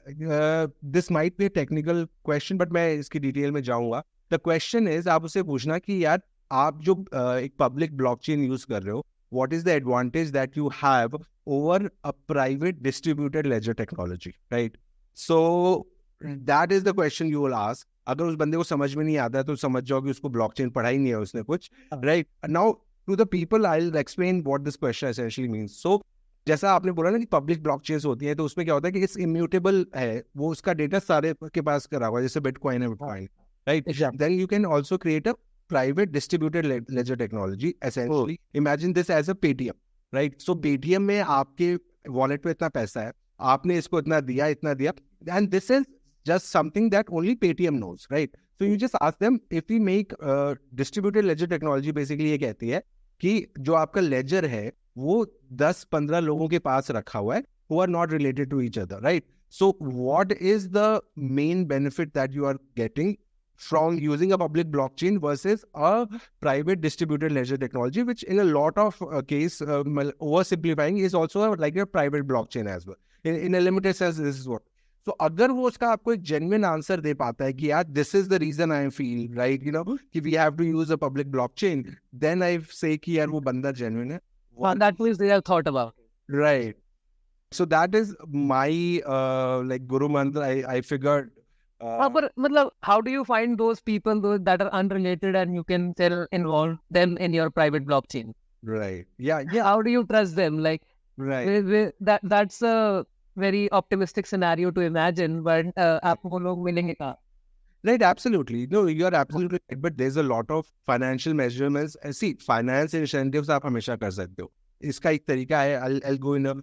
this might be technical question but मैं इसकी डिटेल में जाऊंगा. द क्वेश्चन इज, आप उससे पूछना कि यार आप जो एक पब्लिक ब्लॉकचेन यूज कर रहे हो, what is the advantage that you have over a private distributed ledger technology, right? So that is the question you will ask. अगर उस बंदे को समझ में नहीं आता है तो समझ जाओ कि उसको ब्लॉकचेन पढ़ाई नहीं है उसने कुछ, right? Now to the people I will explain what this question essentially means. So जैसा आपने बोला ना कि पब्लिक ब्लॉकचेन्स होती है, तो उसमें क्या होता है कि इट्स इम्यूटेबल है, वो उसका डेटा सारे के पास करा हुआ है, जैसे बिटकॉइन है, bitcoin, right? Then you can also create a private distributed ledger technology. Essentially imagine this as a Paytm, right? So Paytm में आपके वॉलेट में इतना पैसा है, आपने इसको इतना दिया, and this is just something that only Paytm knows, right? So you just ask them, if we make distributed ledger technology, basically ये कहती है कि जो आपका लेजर है वो 10-15 लोगों के पास रखा हुआ है, who are not related to each other, right? So what is the main benefit that you are getting from using a public blockchain versus a private distributed ledger technology, which in a lot of case, oversimplifying, is also like a private blockchain as well. In a limited sense, this is what. तो अगर वो उसका आपको एक genuine answer दे पाता है कि यार this is the reason I feel, right, you know, कि we have to use a public blockchain, then I say कि यार वो बंदा जेन्युइन है. That means they have thought about it. Right. So that is my like guru mantra. I figured. But matlab, how do you find those people that are unrelated and you can involve them in your private blockchain? Right. Yeah. How do you trust them? Like, Right. that's a very optimistic scenario to imagine, but आपको लोग मिलेंगे कहाँ? Right, absolutely. No, you're absolutely right. But there's a lot of financial measurements. See, finance incentives आप हमेशा कर सकते हो. इसका एक तरीका है, I'll go in a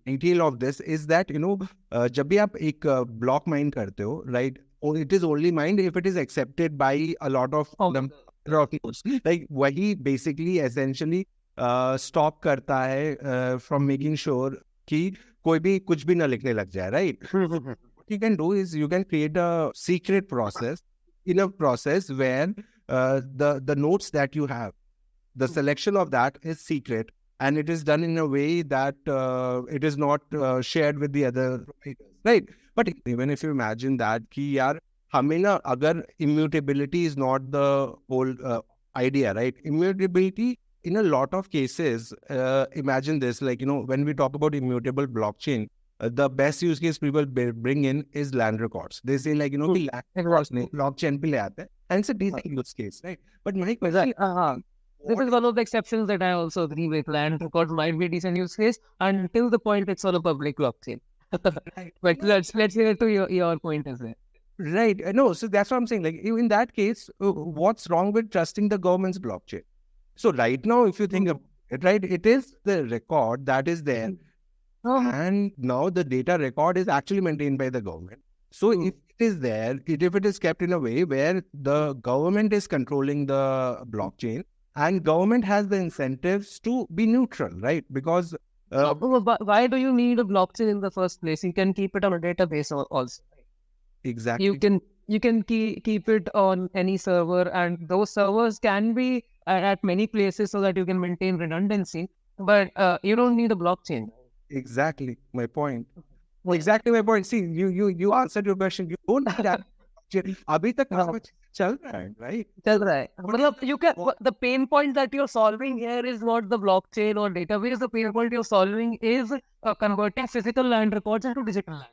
detail of this, is that, you know, जब भी आप एक block mine करते हो, right, it is only mined if it is accepted by a lot of nodes. Like वही basically essentially stop करता है from making sure कि कोई भी कुछ भी ना लिखने लग जाए, right? What you can do is you can create a secret process, in a process where the notes that you have, the selection of that is secret, and it is done in a way that it is not shared with the other providers, right? But even if you imagine that कि यार हमें ना, अगर immutability is not the whole idea, right? Immutability in a lot of cases, imagine this, like, you know, when we talk about immutable blockchain, the best use case people bring in is land records. They say, like, you know, the land records blockchain पे ले आते हैं, and it's a decent use case, right? But my question, this is one of the exceptions that I also agree with. Land records might be a decent use case until the point it's on a public blockchain. right. But let's hear to your point as well. Right. No, so that's what I'm saying. Like, in that case, what's wrong with trusting the government's blockchain? So right now, if you think about it, right, it is the record that is there. And now the data record is actually maintained by the government. So if it is there, if it is kept in a way where the government is controlling the blockchain, and government has the incentives to be neutral, right? Because why do you need a blockchain in the first place? You can keep it on a database also. Exactly. You can keep it on any server, and those servers can be at many places so that you can maintain redundancy. But you don't need a blockchain. Exactly my point. Exactly my point. See, you answered your question. You don't need that. अभी तक काम चल रहा है, right? चल रहा है. मतलब you can, the pain point that you're solving here is not the blockchain or database. The pain point you're solving is converting physical land records into digital land.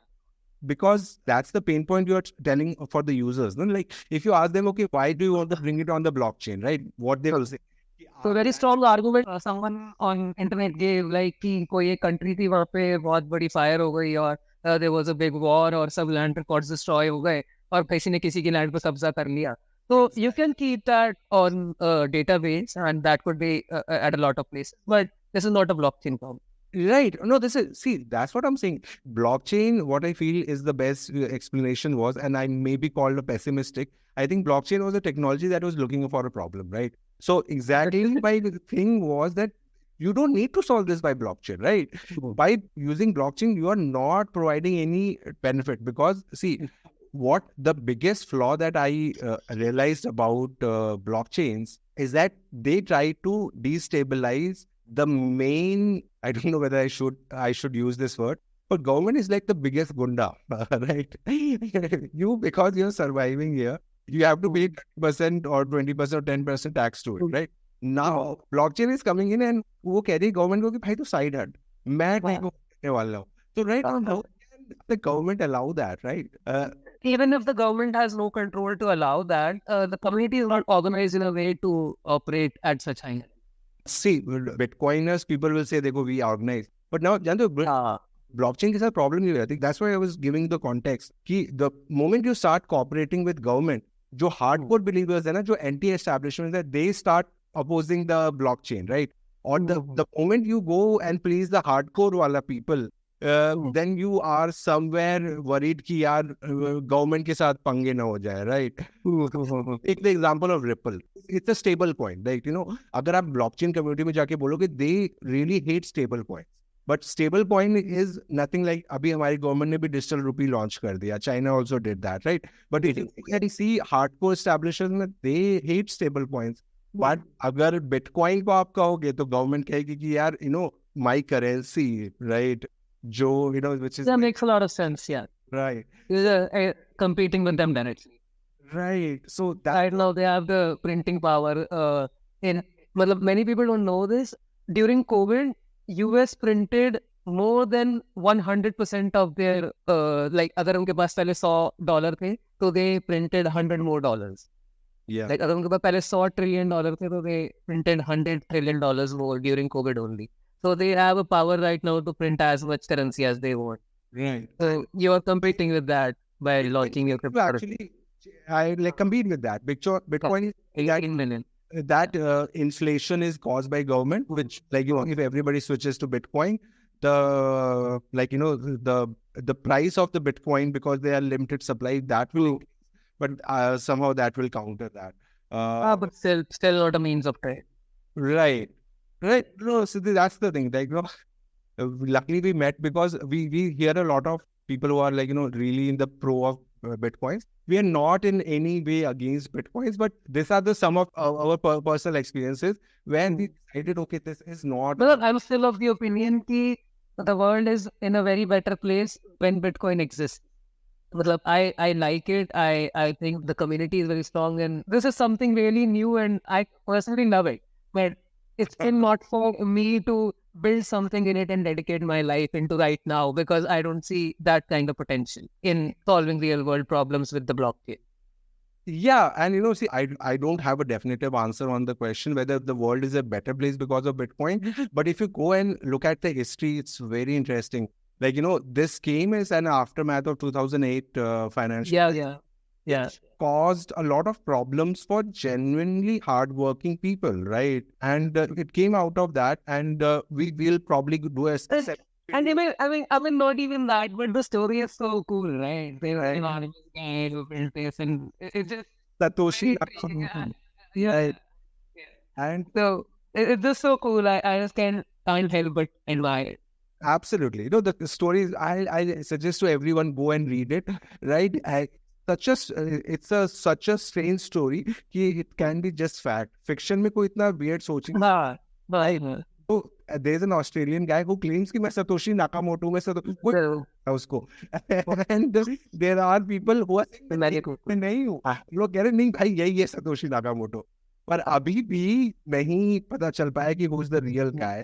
Because that's the pain point you're telling for the users. No? Like if you ask them, okay, why do you want to bring it on the blockchain, right? What they will say. So very strong argument someone on internet gave, like कि कोई एक country थी वहाँ पे बहुत बड़ी fire हो गई और there was a big war और सब land records destroy हो गए और किसी ने किसी की land पे कब्जा कर लिया. So you can keep that on a database and that could be at a lot of places. But this is not a blockchain problem. Right. No, this is, see, that's what I'm saying. Blockchain, what I feel is the best explanation was, and I may be called a pessimistic. I think blockchain was a technology that was looking for a problem, right? So exactly my thing was that you don't need to solve this by blockchain, right? By using blockchain, you are not providing any benefit because see, what the biggest flaw that I realized about blockchains is that they try to destabilize the main, I don't know whether I should use this word, but government is like the biggest gunda, right? You, because you're surviving here, you have to pay 30% or 20% or 10% tax to it, right? Now blockchain is coming in and वो कह रही है government को कि भाई तो side hut, मैं नहीं को करने वाला हूँ. So right, how can the government allow that, right? Even if the government has no control to allow that, the community is not organized in a way to operate at such high level. See, Bitcoiners, people will say, देखो, we organize. But now, जानते हो, blockchain के साथ problem नहीं है. I think that's why I was giving the context. कि the moment you start cooperating with government, जो hardcore believers है ना, जो anti-establishment है, they start opposing the blockchain, right? Or the moment you go and please the hardcore wala people, then you are somewhere worried कि यार government के साथ पंगे ना हो जाए, right? Take the example of Ripple. It's a stable coin. Like, you know, अगर आप blockchain community में जाके बोलोगे, they really hate stable coins. But stable coin is nothing like, अभी हमारी government ने भी digital rupee launch कर दिया. China also did that, right? But if you see hardcore establishment, they hate stable coins. But अगर Bitcoin को आप कहोगे, तो government कहेगी कि यार, you know, my currency, right? जो, you know, which is... That makes a lot of sense, yeah. Right. You're competing with them directly. Right. So that... Right now they have the printing power. Many people don't know this. During COVID, US printed more than 100% of their like अगर उनके पास पहले $100 थे तो they printed 100 more dollars. Yeah. Like अगर उनके पास पहले $100 trillion थे तो they printed $100 trillion more during COVID only. So they have a power right now to print as much currency as they want. Right. So you are competing with that by launching your crypto. Actually, I like compete with that. Bitcoin is 18 million. That inflation is caused by government, which, like, you know, if everybody switches to Bitcoin, the, like, you know, the price of the Bitcoin, because they are limited supply, that will increase. But somehow that will counter that. But still not a means of trade. Right. No, so that's the thing. Like, you know, luckily we met because we hear a lot of people who are, like, you know, really in the pro of Bitcoins. We are not in any way against Bitcoins, but these are the some of our personal experiences when we decided, okay, this is not... But I'm still of the opinion that the world is in a very better place when Bitcoin exists. I like it. I think the community is very strong and this is something really new and I personally love it. But it's still not for me to build something in it and dedicate my life into right now because I don't see that kind of potential in solving real world problems with the blockchain. Yeah, and you know, see, I don't have a definitive answer on the question whether the world is a better place because of Bitcoin. But if you go and look at the history, it's very interesting. Like, you know, this came as an aftermath of 2008 financial... Yeah. Caused a lot of problems for genuinely hardworking people, right? And it came out of that, and we will probably do a... And I mean, not even that, but the story is so cool, right? They were anonymous guy who built this, and it's just Satoshi. Yeah. And so it's just so cool. I just can't help but admire it. Absolutely. You know, the stories, I suggest to everyone, go and read it, right? It's such a strange story कि it can be just fact. Fiction में कोई इतना weird सोचेंगे. Right. there's an Australian guy who claims कि मैं Satoshi Nakamoto में कोई है उसको and there are people who are saying मैं नहीं हूँ, लोग कह रहे नहीं भाई यही है Satoshi Nakamoto, पर अभी भी नहीं पता चल पाया कि who's the real guy.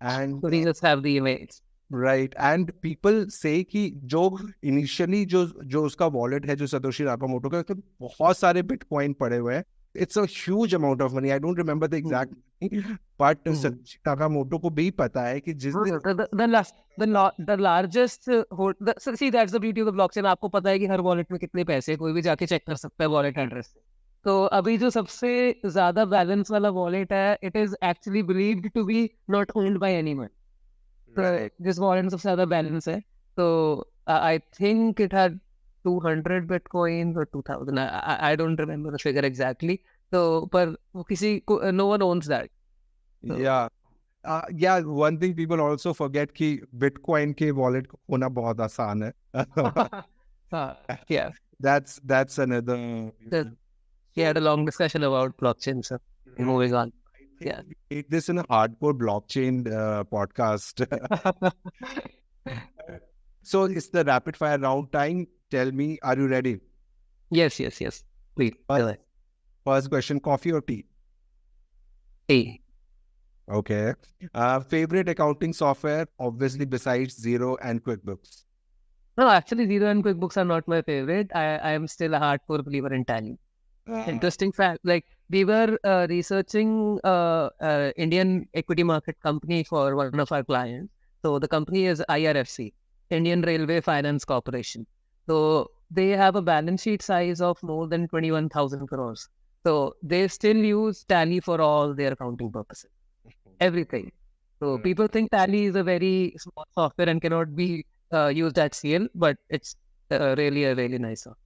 And so they just have the image. Right, and people say कि जो initially जो उसका wallet है जो Satoshi Nakamoto का, उसमें बहुत सारे Bitcoin पड़े हुए हैं. It's a huge amount of money. I don't remember the exact money, but Satoshi Nakamoto को भी पता है कि जिस दिन the largest so see, that's the beauty of the blockchain. आपको पता है कि हर wallet में कितने पैसे, कोई भी जाके check कर सकता है wallet address से. तो अभी जो सबसे ज्यादा बैलेंस वाला wallet है, it is actually believed to be not owned by anyone. जिस wallet में सबसे ज्यादा बैलेंस है, तो I think it had 200 bitcoins or 2000. I don't remember the figure exactly. So, पर किसी को, no one owns that. So, yeah. Yeah, one thing people also forget कि Bitcoin के wallet को होना बहुत आसान है. yeah. That's another. We had a long discussion about blockchain, so moving on. Yeah. We made this in a hardcore blockchain podcast. So it's the rapid fire round time. Tell me, are you ready? Yes. Please. First question, coffee or tea? Tea. Okay. Favorite accounting software, obviously besides Xero and QuickBooks? No, actually Xero and QuickBooks are not my favorite. I am still a hardcore believer in Tally. Interesting fact, like we were researching Indian equity market company for one of our clients. So the company is IRFC, Indian Railway Finance Corporation. So they have a balance sheet size of more than 21,000 crores. So they still use Tally for all their accounting purposes, everything. So people think Tally is a very small software and cannot be used at scale, but it's really a really nice software.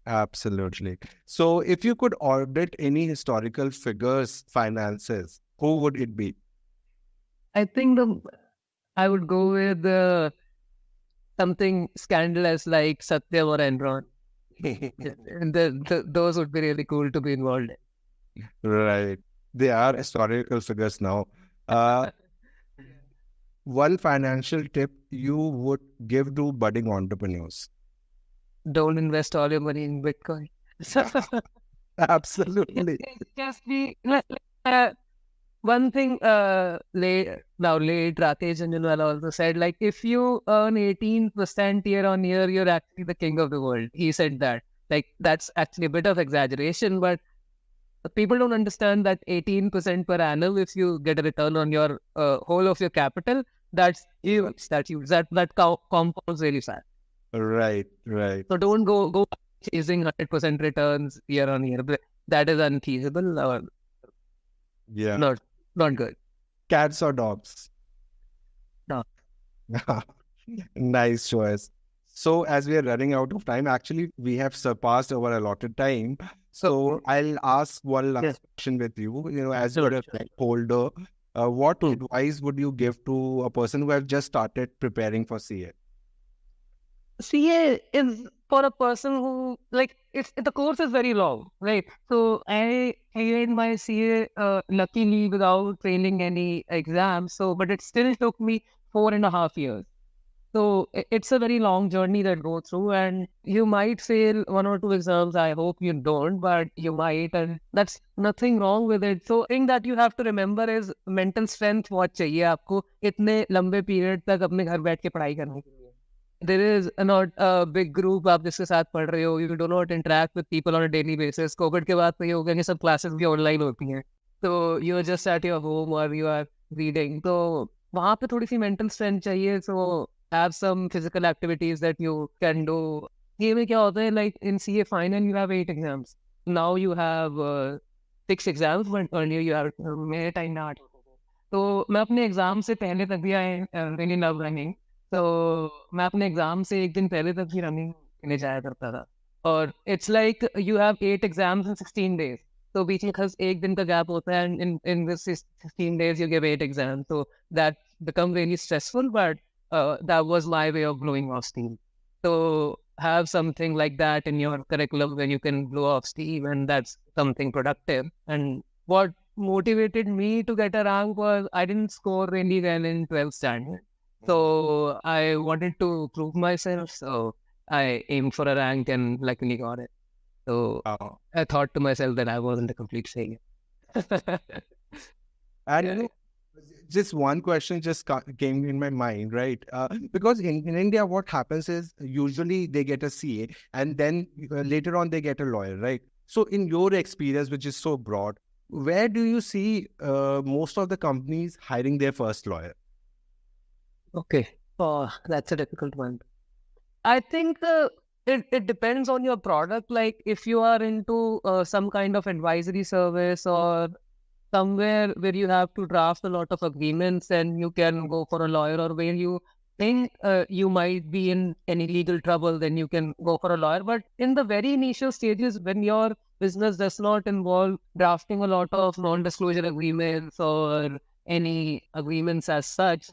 Absolutely. So if you could audit any historical figures, finances, who would it be? I think I would go with something scandalous like Satyam or Enron. And those would be really cool to be involved in. Right. They are historical figures now. One financial tip you would give to budding entrepreneurs? Don't invest all your money in Bitcoin. Absolutely. Just be one thing. Late Rakesh Jhunjhunwala also said, like, if you earn 18% year on year, you're actually the king of the world. He said that. Like, that's actually a bit of exaggeration, but people don't understand that 18% per annum, if you get a return on your whole of your capital, that's huge. That compounds really fast. Right. So don't go chasing 100% returns year on year. That is unfeasible or not good. Cats or dogs? No. Nice choice. So as we are running out of time, actually we have surpassed our allotted time. So I'll ask one last question with you. As you're a holder, what advice would you give to a person who has just started preparing for CA? CA is for a person who, like, the course is very long, right? So I cleared my CA luckily without failing any exams. But it still took me 4.5 years. So it's a very long journey that go through, and you might fail 1 or 2 exams. I hope you don't, but you might, and that's nothing wrong with it. So thing that you have to remember is mental strength बहुत चाहिए आपको इतने लंबे period तक अपने घर बैठ के पढ़ाई करने के लिए. There is not a big group आप जिसके साथ पढ़ रहे हो. You do not interact with people on a daily basis. COVID के बाद तो ये हो गया कि सब classes भी online होती हैं. So you are just at your home or you are reading. तो वहाँ पे थोड़ी सी mental strength चाहिए. So have some physical activities that you can do. ये में क्या होता है, like in CA final you have 8 exams. Now you have 6 exams, but earlier you have मेरे टाइम में 8 होते थे. तो मैं अपने एग्जाम से पहले तक भी really love running. तो मैं अपने एग्जाम से एक दिन पहले तक भी रनिंग करने जाया करता था. और it's like you have 8 exams in 16 days. तो बीच में खस एक दिन का गैप होता है, and in this 16 days you give 8 exams. So that become really stressful, but that was my way of blowing off steam. So have something like that in your curriculum where you can blow off steam, and that's something productive. And what motivated me to get a rank was I didn't score really well in 12th standard. So I wanted to prove myself. So I aimed for a rank and luckily got it. So Wow. I thought to myself that I wasn't a complete failure. And Yeah. just one question just came in my mind, right? Because in India, what happens is usually they get a CA and then later on they get a lawyer, right? So in your experience, which is so broad, where do you see most of the companies hiring their first lawyer? Okay. Oh, that's a difficult one. I think it depends on your product. Like if you are into some kind of advisory service or somewhere where you have to draft a lot of agreements, and you can go for a lawyer, or where you think you might be in any legal trouble, then you can go for a lawyer. But in the very initial stages, when your business does not involve drafting a lot of non-disclosure agreements or any agreements as such,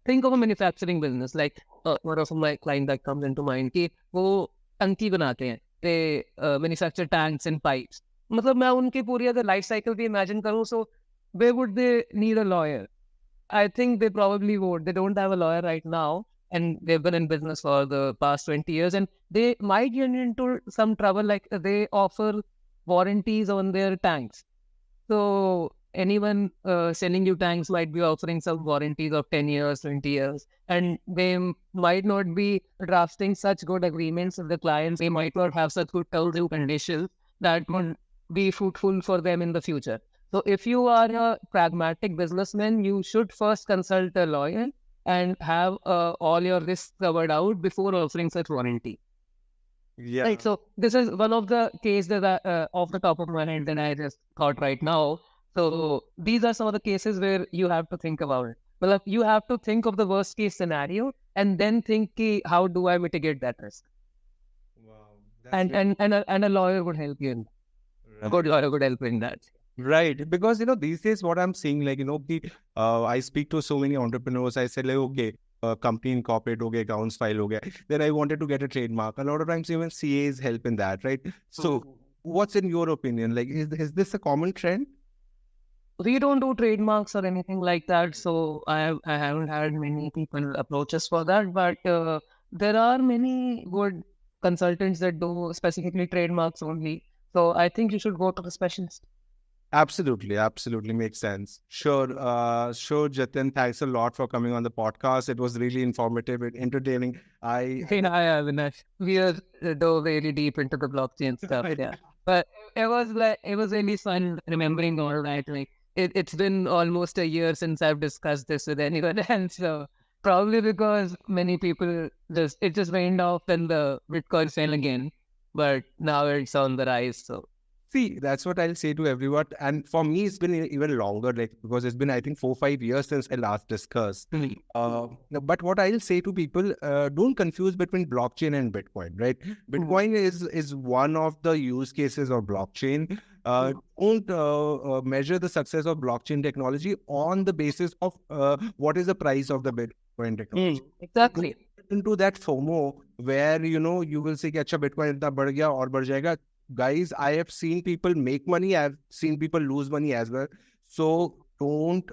think of a manufacturing business. Like one of my client that comes into mind कि वो टंकी बनाते हैं, they manufacture tanks and pipes. मतलब मैं उनकी पूरी अगर life cycle भी imagine करूँ, so where would they need a lawyer? I think they probably would. They don't have a lawyer right now, and they've been in business for the past 20 years, and they might get into some trouble. Like they offer warranties on their tanks. So anyone selling you tanks might be offering some warranties of 10 years, 20 years, and they might not be drafting such good agreements with the clients. They might not have such good terms and conditions that would be fruitful for them in the future. So if you are a pragmatic businessman, you should first consult a lawyer and have all your risks covered out before offering such warranty. Yeah. Right. So this is one of the cases that off the top of my head that I just thought right now. So these are some of the cases where you have to think about it. Well, you have to think of the worst case scenario and then think, ki, how do I mitigate that risk? Wow. That's And a lawyer would help you. A good lawyer would help you in that. Right, because these days what I'm seeing, like I speak to so many entrepreneurs. I said like, okay, company incorporate, okay, accounts file, okay. Then I wanted to get a trademark. A lot of times even CAs help in that, right? So, what's in your opinion? Like, is this a common trend? We don't do trademarks or anything like that, so I haven't had many people approach us for that. But there are many good consultants that do specifically trademarks only. So I think you should go to the specialist. Absolutely, absolutely makes sense. Sure, Jatin. Thanks a lot for coming on the podcast. It was really informative and entertaining. Yeah, Avinash. We are dove very deep into the blockchain stuff. Yeah, but it was really fun remembering all that. Like it's been almost a year since I've discussed this with anyone else. So probably because many people it just rained off and the Bitcoin fell again, but now it's on the rise. So See, that's what I'll say to everyone. And for me, it's been even longer, like because it's been, I think, 4 5 years since I last discussed. But what I'll say to people, don't confuse between blockchain and Bitcoin, right? Bitcoin is one of the use cases of blockchain. Don't measure the success of blockchain technology on the basis of what is the price of the Bitcoin technology. exactly. Into that FOMO where you will say कि अच्छा Bitcoin इतना बढ़ गया और बढ़ जाएगा. Guys, I have seen people make money. I've seen people lose money as well. So don't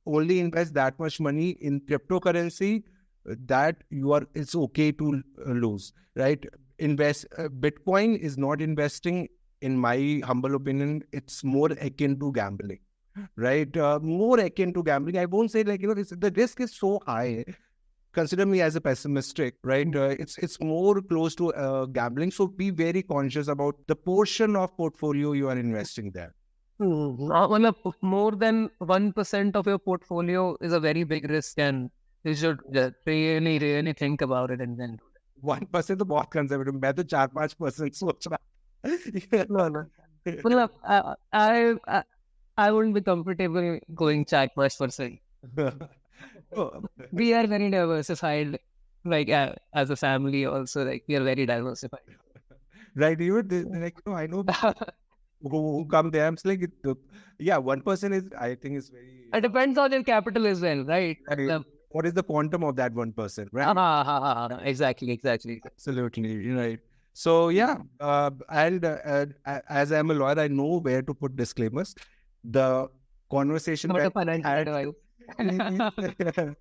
only invest that much money in cryptocurrency that it's okay to lose, right? Bitcoin is not investing, in my humble opinion. It's more akin to gambling, right? More akin to gambling. I won't say like, the risk is so high. Consider me as a pessimistic, right? It's more close to gambling. So be very conscious about the portion of portfolio you are investing there. More than 1% of your portfolio is a very big risk, and you should really, really think about it and then. 1% तो बहुत conservative. मैं तो 4-5% सोच रहा. No. Well, I wouldn't be comfortable going chat much for say. We are very diversified, like as a family also, like we are very diversified. Right, like, I know who come there. I'm like, yeah, 1% is, I think, is very. It depends on your capital as well, right? What is the quantum of that 1%, right? Exactly. Absolutely, right. So yeah, and as I'm a lawyer, I know where to put disclaimers. The conversation Not a that we financial had advice.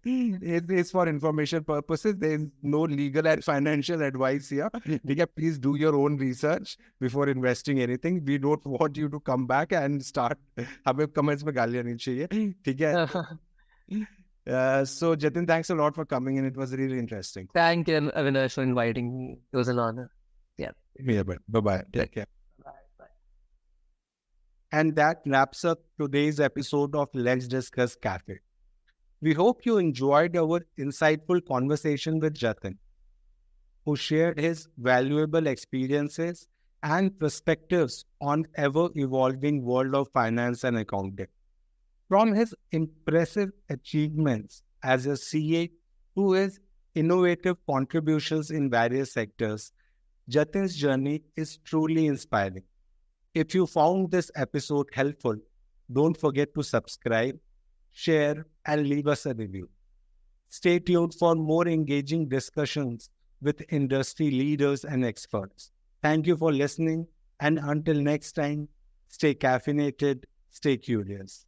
it is for information purposes. There is no legal and financial advice here. Okay, please do your own research before investing anything. We don't want you to come back and start. हमें comments में गालियाँ नहीं चाहिए. ठीक है? So Jatin, thanks a lot for coming in. It was really interesting. Thank you, Avinash, for inviting me. It was an honor. Yeah. Yeah, bye-bye. Take care. Bye. Bye. And that wraps up today's episode of Let's Discuss Cafe. We hope you enjoyed our insightful conversation with Jatin, who shared his valuable experiences and perspectives on ever-evolving world of finance and accounting. From his impressive achievements as a CA to his innovative contributions in various sectors, Jatin's journey is truly inspiring. If you found this episode helpful, don't forget to subscribe, share, and leave us a review. Stay tuned for more engaging discussions with industry leaders and experts. Thank you for listening, and until next time, stay caffeinated, stay curious.